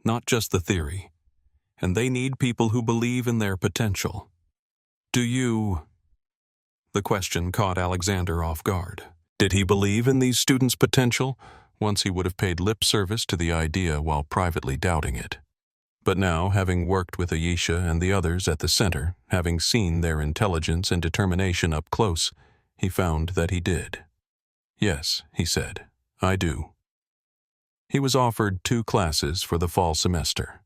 "Not just the theory. And they need people who believe in their potential. Do you—" The question caught Alexander off guard. Did he believe in these students' potential? Once he would have paid lip service to the idea while privately doubting it. But now, having worked with Ayesha and the others at the center, having seen their intelligence and determination up close, he found that he did. "Yes," he said, "I do." He was offered 2 classes for the fall semester.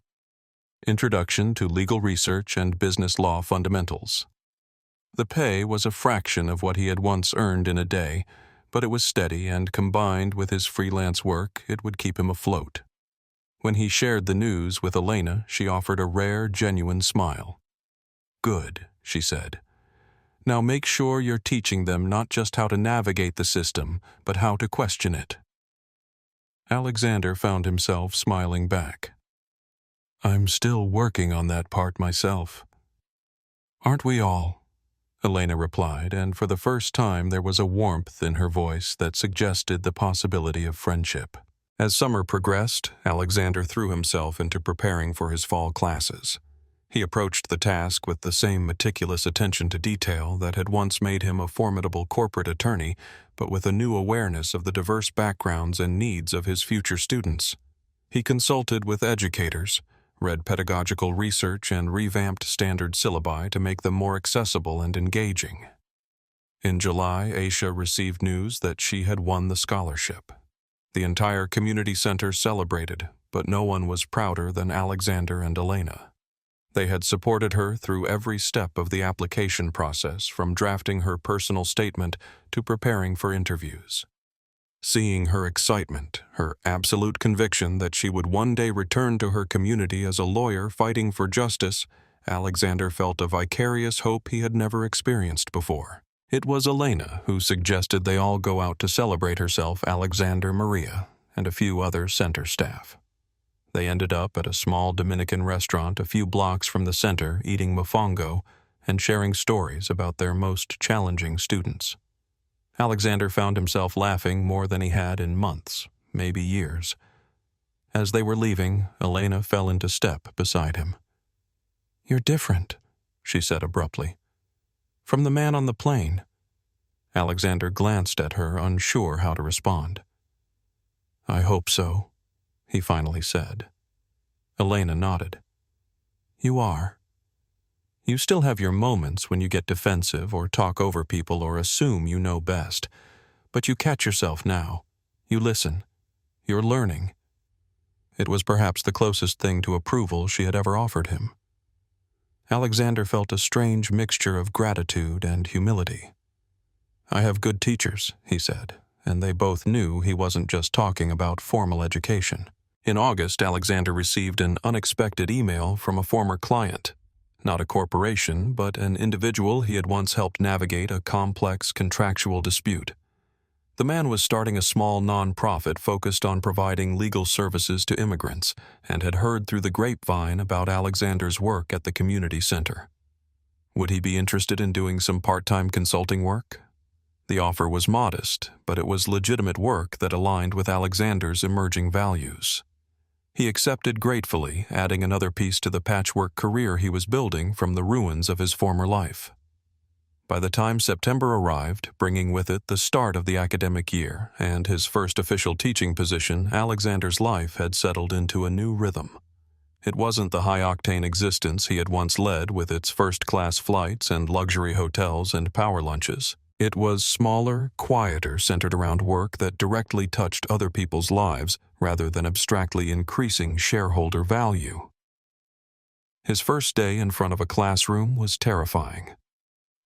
Introduction to Legal Research and Business Law Fundamentals. The pay was a fraction of what he had once earned in a day, but it was steady, and combined with his freelance work, it would keep him afloat. When he shared the news with Elena, she offered a rare, genuine smile. "Good," she said. Now make sure you're teaching them not just how to navigate the system, but how to question it." Alexander found himself smiling back. "I'm still working on that part myself." "Aren't we all?" Elena replied, and for the first time there was a warmth in her voice that suggested the possibility of friendship. As summer progressed, Alexander threw himself into preparing for his fall classes. He approached the task with the same meticulous attention to detail that had once made him a formidable corporate attorney, but with a new awareness of the diverse backgrounds and needs of his future students. He consulted with educators, read pedagogical research, and revamped standard syllabi to make them more accessible and engaging. In July, Aisha received news that she had won the scholarship. The entire community center celebrated, but no one was prouder than Alexander and Elena. They had supported her through every step of the application process, from drafting her personal statement to preparing for interviews. Seeing her excitement, her absolute conviction that she would one day return to her community as a lawyer fighting for justice, Alexander felt a vicarious hope he had never experienced before. It was Elena who suggested they all go out to celebrate herself, Alexander, Maria, and a few other center staff. They ended up at a small Dominican restaurant a few blocks from the center, eating mofongo and sharing stories about their most challenging students. Alexander found himself laughing more than he had in months, maybe years. As they were leaving, Elena fell into step beside him. "You're different," she said abruptly. "From the man on the plane." Alexander glanced at her, unsure how to respond. "I hope so," he finally said. Elena nodded. "You are. You still have your moments when you get defensive or talk over people or assume you know best, but you catch yourself now. You listen. You're learning." It was perhaps the closest thing to approval she had ever offered him. Alexander felt a strange mixture of gratitude and humility. "I have good teachers," he said, and they both knew he wasn't just talking about formal education. In August, Alexander received an unexpected email from a former client. Not a corporation, but an individual he had once helped navigate a complex contractual dispute. The man was starting a small nonprofit focused on providing legal services to immigrants, and had heard through the grapevine about Alexander's work at the community center. Would he be interested in doing some part-time consulting work? The offer was modest, but it was legitimate work that aligned with Alexander's emerging values. He accepted gratefully, adding another piece to the patchwork career he was building from the ruins of his former life. By the time September arrived, bringing with it the start of the academic year and his first official teaching position, Alexander's life had settled into a new rhythm. It wasn't the high-octane existence he had once led with its first-class flights and luxury hotels and power lunches. It was smaller, quieter, centered around work that directly touched other people's lives rather than abstractly increasing shareholder value. His first day in front of a classroom was terrifying.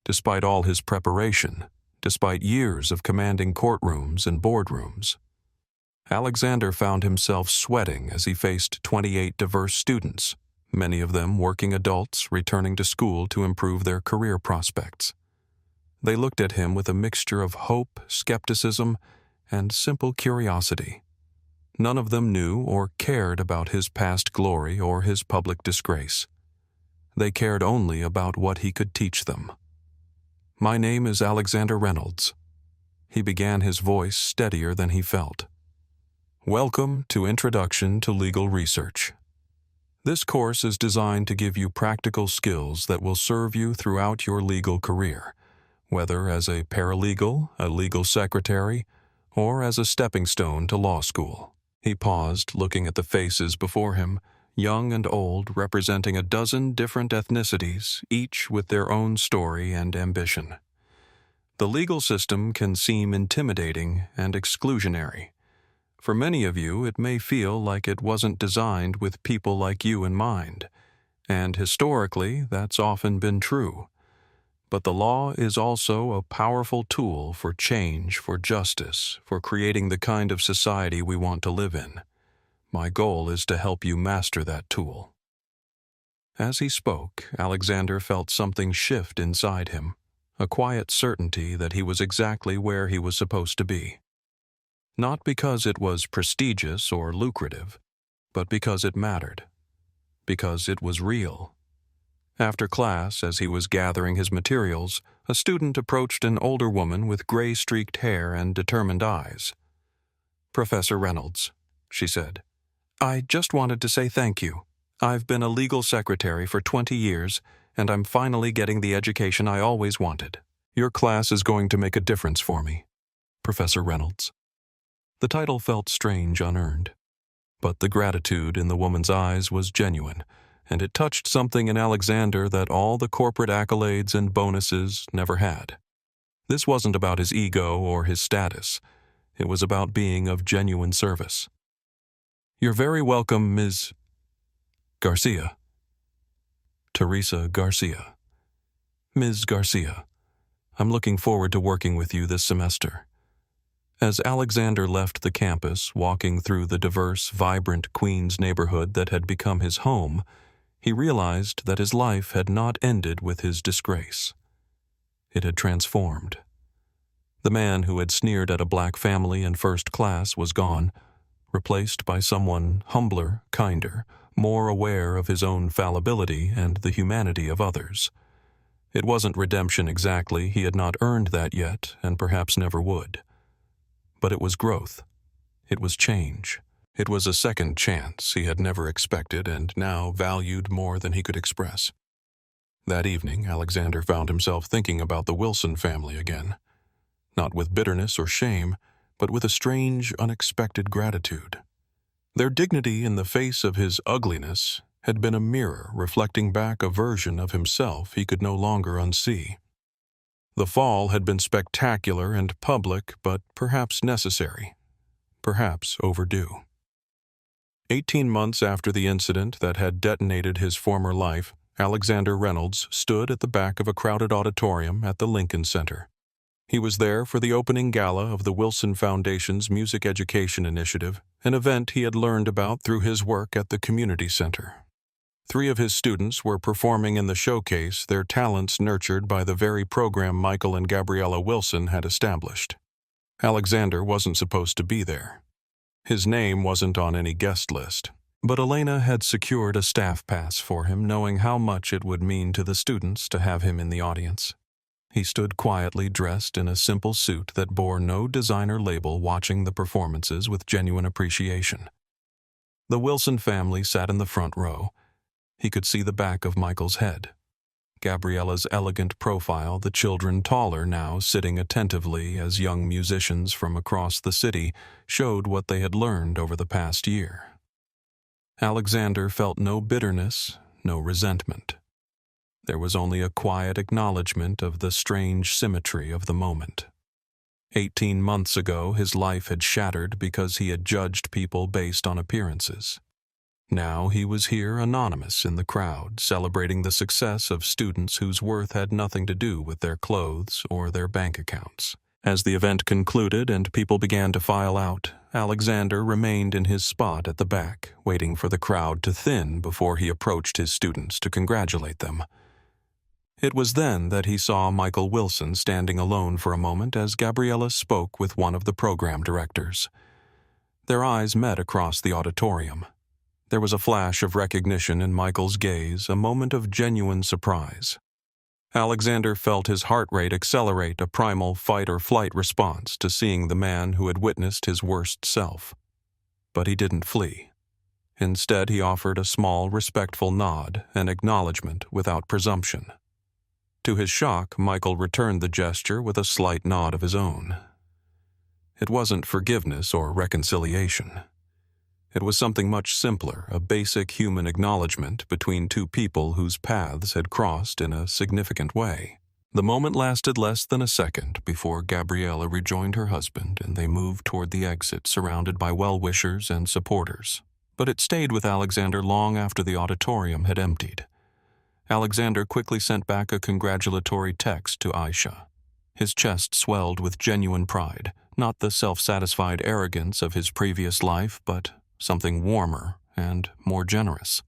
Despite all his preparation, despite years of commanding courtrooms and boardrooms, Alexander found himself sweating as he faced 28 diverse students, many of them working adults returning to school to improve their career prospects. They looked at him with a mixture of hope, skepticism, and simple curiosity. None of them knew or cared about his past glory or his public disgrace. They cared only about what he could teach them. "My name is Alexander Reynolds." He began, his voice steadier than he felt. "Welcome to Introduction to Legal Research. This course is designed to give you practical skills that will serve you throughout your legal career, whether as a paralegal, a legal secretary, or as a stepping stone to law school." He paused, looking at the faces before him, young and old, representing a dozen different ethnicities, each with their own story and ambition. The legal system can seem intimidating and exclusionary. For many of you, it may feel like it wasn't designed with people like you in mind, and historically, that's often been true. But the law is also a powerful tool for change, for justice, for creating the kind of society we want to live in. My goal is to help you master that tool. As he spoke, Alexander felt something shift inside him, a quiet certainty that he was exactly where he was supposed to be. Not because it was prestigious or lucrative, but because it mattered. Because it was real. After class, as he was gathering his materials, a student approached an older woman with gray-streaked hair and determined eyes. "Professor Reynolds," she said, "I just wanted to say thank you. I've been a legal secretary for 20 years, and I'm finally getting the education I always wanted. Your class is going to make a difference for me, Professor Reynolds." The title felt strange unearned, but the gratitude in the woman's eyes was genuine, and it touched something in Alexander that all the corporate accolades and bonuses never had. This wasn't about his ego or his status. It was about being of genuine service. "You're very welcome, Ms. Garcia." Teresa Garcia. "Ms. Garcia, I'm looking forward to working with you this semester." As Alexander left the campus, walking through the diverse, vibrant Queens neighborhood that had become his home, he realized that his life had not ended with his disgrace. It had transformed. The man who had sneered at a black family in first class was gone, replaced by someone humbler, kinder, more aware of his own fallibility and the humanity of others. It wasn't redemption exactly, he had not earned that yet, and perhaps never would. But it was growth. It was change. It was a second chance he had never expected and now valued more than he could express. That evening, Alexander found himself thinking about the Wilson family again. Not with bitterness or shame, but with a strange, unexpected gratitude. Their dignity in the face of his ugliness had been a mirror reflecting back a version of himself he could no longer unsee. The fall had been spectacular and public, but perhaps necessary, perhaps overdue. 18 months after the incident that had detonated his former life, Alexander Reynolds stood at the back of a crowded auditorium at the Lincoln Center. He was there for the opening gala of the Wilson Foundation's Music Education Initiative, an event he had learned about through his work at the community center. 3 of his students were performing in the showcase, their talents nurtured by the very program Michael and Gabriela Wilson had established. Alexander wasn't supposed to be there. His name wasn't on any guest list, but Elena had secured a staff pass for him, knowing how much it would mean to the students to have him in the audience. He stood quietly dressed in a simple suit that bore no designer label, watching the performances with genuine appreciation. The Wilson family sat in the front row. He could see the back of Michael's head, Gabriela's elegant profile, the children taller now sitting attentively as young musicians from across the city showed what they had learned over the past year. Alexander felt no bitterness, no resentment. There was only a quiet acknowledgement of the strange symmetry of the moment. 18 months ago, his life had shattered because he had judged people based on appearances. Now he was here anonymous in the crowd, celebrating the success of students whose worth had nothing to do with their clothes or their bank accounts. As the event concluded and people began to file out, Alexander remained in his spot at the back, waiting for the crowd to thin before he approached his students to congratulate them. It was then that he saw Michael Wilson standing alone for a moment as Gabriela spoke with one of the program directors. Their eyes met across the auditorium. There was a flash of recognition in Michael's gaze, a moment of genuine surprise. Alexander felt his heart rate accelerate, a primal fight-or-flight response to seeing the man who had witnessed his worst self. But he didn't flee. Instead, he offered a small, respectful nod, an acknowledgement without presumption. To his shock, Michael returned the gesture with a slight nod of his own. It wasn't forgiveness or reconciliation. It was something much simpler, a basic human acknowledgement between 2 people whose paths had crossed in a significant way. The moment lasted less than a second before Gabriela rejoined her husband and they moved toward the exit, surrounded by well-wishers and supporters. But it stayed with Alexander long after the auditorium had emptied. Alexander quickly sent back a congratulatory text to Aisha. His chest swelled with genuine pride, not the self-satisfied arrogance of his previous life, but something warmer and more generous.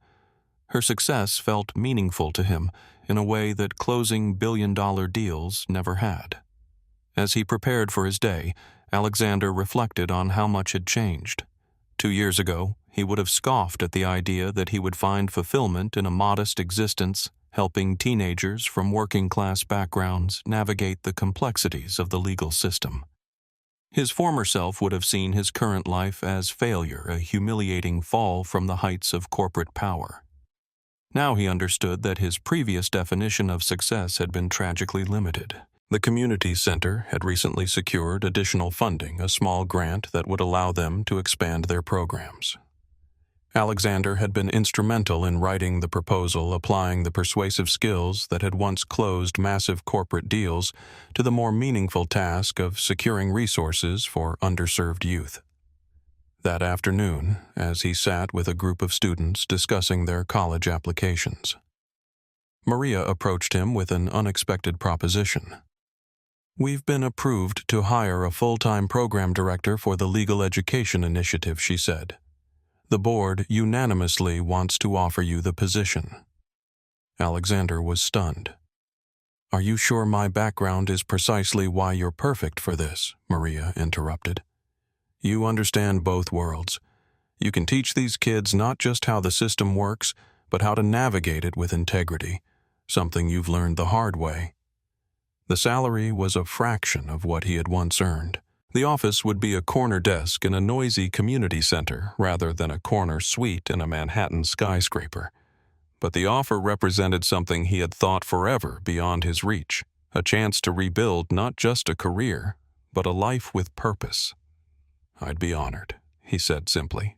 Her success felt meaningful to him. in a way that closing billion-dollar deals never had. As he prepared for his day, Alexander reflected on how much had changed. 2 years ago, he would have scoffed at the idea that he would find fulfillment in a modest existence helping teenagers from working-class backgrounds navigate the complexities of the legal system. His former self would have seen his current life as failure, a humiliating fall from the heights of corporate power. Now he understood that his previous definition of success had been tragically limited. The community center had recently secured additional funding, a small grant that would allow them to expand their programs. Alexander had been instrumental in writing the proposal, applying the persuasive skills that had once closed massive corporate deals to the more meaningful task of securing resources for underserved youth. That afternoon, as he sat with a group of students discussing their college applications, Maria approached him with an unexpected proposition. "We've been approved to hire a full-time program director for the Legal Education Initiative," she said. "The board unanimously wants to offer you the position." Alexander was stunned. "Are you sure my background is precisely why you're perfect for this?" Maria interrupted. "You understand both worlds. You can teach these kids not just how the system works, but how to navigate it with integrity, something you've learned the hard way." The salary was a fraction of what he had once earned. The office would be a corner desk in a noisy community center rather than a corner suite in a Manhattan skyscraper. But the offer represented something he had thought forever beyond his reach, a chance to rebuild not just a career, but a life with purpose. "I'd be honored," he said simply.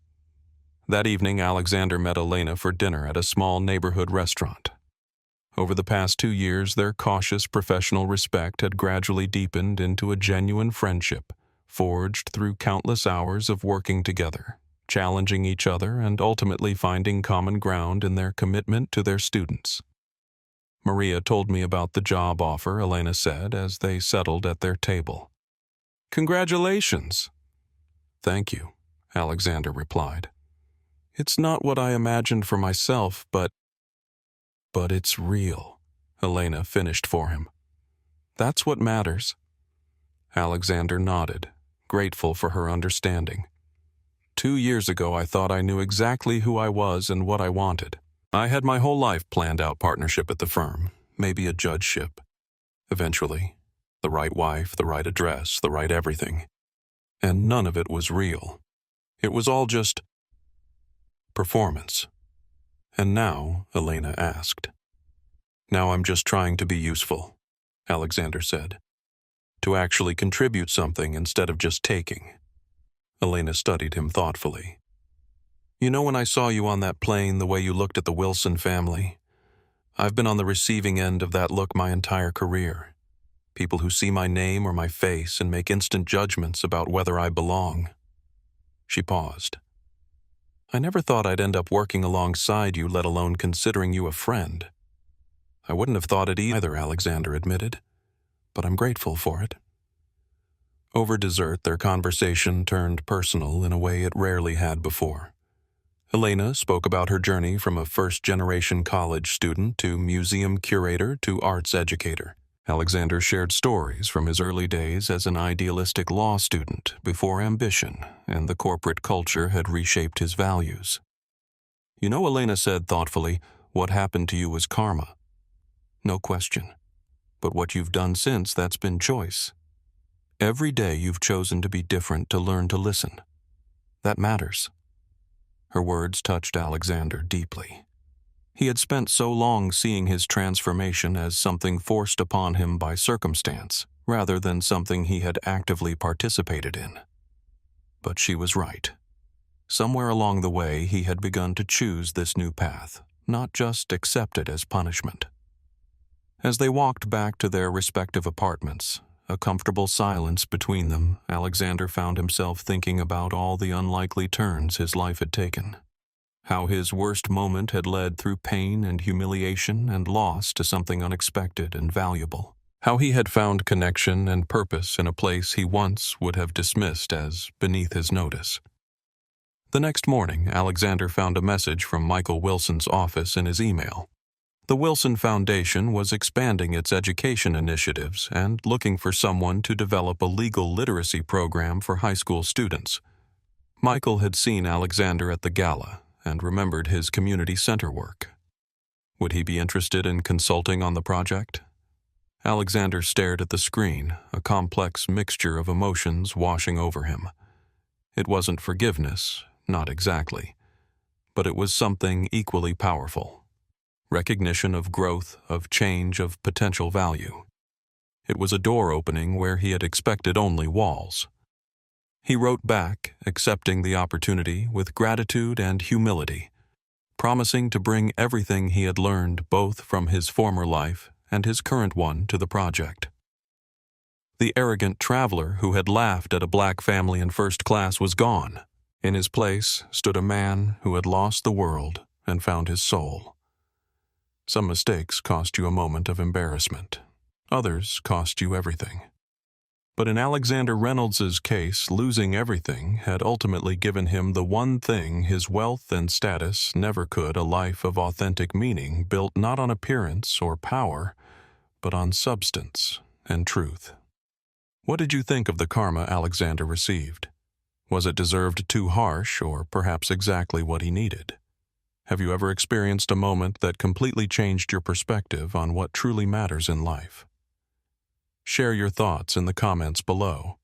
That evening, Alexander met Elena for dinner at a small neighborhood restaurant. Over the past 2 years, their cautious professional respect had gradually deepened into a genuine friendship, forged through countless hours of working together, challenging each other and ultimately finding common ground in their commitment to their students. "Maria told me about the job offer," Elena said as they settled at their table. "Congratulations!" "Thank you," Alexander replied. "It's not what I imagined for myself, but it's real," Elena finished for him. "That's what matters." Alexander nodded, grateful for her understanding. 2 years ago, I thought I knew exactly who I was and what I wanted. I had my whole life planned out: partnership at the firm, maybe a judgeship. Eventually, the right wife, the right address, the right everything. And none of it was real. It was all just performance. "And now?" Elena asked. "Now I'm just trying to be useful," Alexander said. "To actually contribute something instead of just taking." Elena studied him thoughtfully. "You know, when I saw you on that plane, the way you looked at the Wilson family, I've been on the receiving end of that look my entire career. People who see my name or my face and make instant judgments about whether I belong." She paused. "I never thought I'd end up working alongside you, let alone considering you a friend." "I wouldn't have thought it either," Alexander admitted, "but I'm grateful for it." Over dessert, their conversation turned personal in a way it rarely had before. Elena spoke about her journey from a first-generation college student to museum curator to arts educator. Alexander shared stories from his early days as an idealistic law student before ambition and the corporate culture had reshaped his values. "You know," Elena said thoughtfully, "what happened to you was karma. No question. But what you've done since, that's been choice. Every day you've chosen to be different, to learn to listen. That matters." Her words touched Alexander deeply. He had spent so long seeing his transformation as something forced upon him by circumstance, rather than something he had actively participated in. But she was right. Somewhere along the way, he had begun to choose this new path, not just accept it as punishment. As they walked back to their respective apartments, a comfortable silence between them, Alexander found himself thinking about all the unlikely turns his life had taken. How his worst moment had led through pain and humiliation and loss to something unexpected and valuable. How he had found connection and purpose in a place he once would have dismissed as beneath his notice. The next morning, Alexander found a message from Michael Wilson's office in his email. The Wilson Foundation was expanding its education initiatives and looking for someone to develop a legal literacy program for high school students. Michael had seen Alexander at the gala and remembered his community center work. Would he be interested in consulting on the project? Alexander stared at the screen, a complex mixture of emotions washing over him. It wasn't forgiveness, not exactly, but it was something equally powerful. Recognition of growth, of change, of potential value. It was a door opening where he had expected only walls. He wrote back, accepting the opportunity with gratitude and humility, promising to bring everything he had learned both from his former life and his current one to the project. The arrogant traveler who had laughed at a black family in first class was gone. In his place stood a man who had lost the world and found his soul. Some mistakes cost you a moment of embarrassment. Others cost you everything. But in Alexander Reynolds' case, losing everything had ultimately given him the one thing his wealth and status never could: a life of authentic meaning built not on appearance or power, but on substance and truth. What did you think of the karma Alexander received? Was it deserved too harsh, or perhaps exactly what he needed? Have you ever experienced a moment that completely changed your perspective on what truly matters in life? Share your thoughts in the comments below.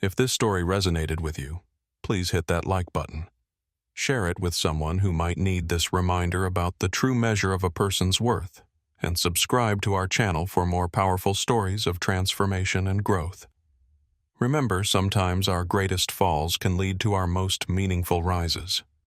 If this story resonated with you, please hit that like button. Share it with someone who might need this reminder about the true measure of a person's worth, and subscribe to our channel for more powerful stories of transformation and growth. Remember, sometimes our greatest falls can lead to our most meaningful rises.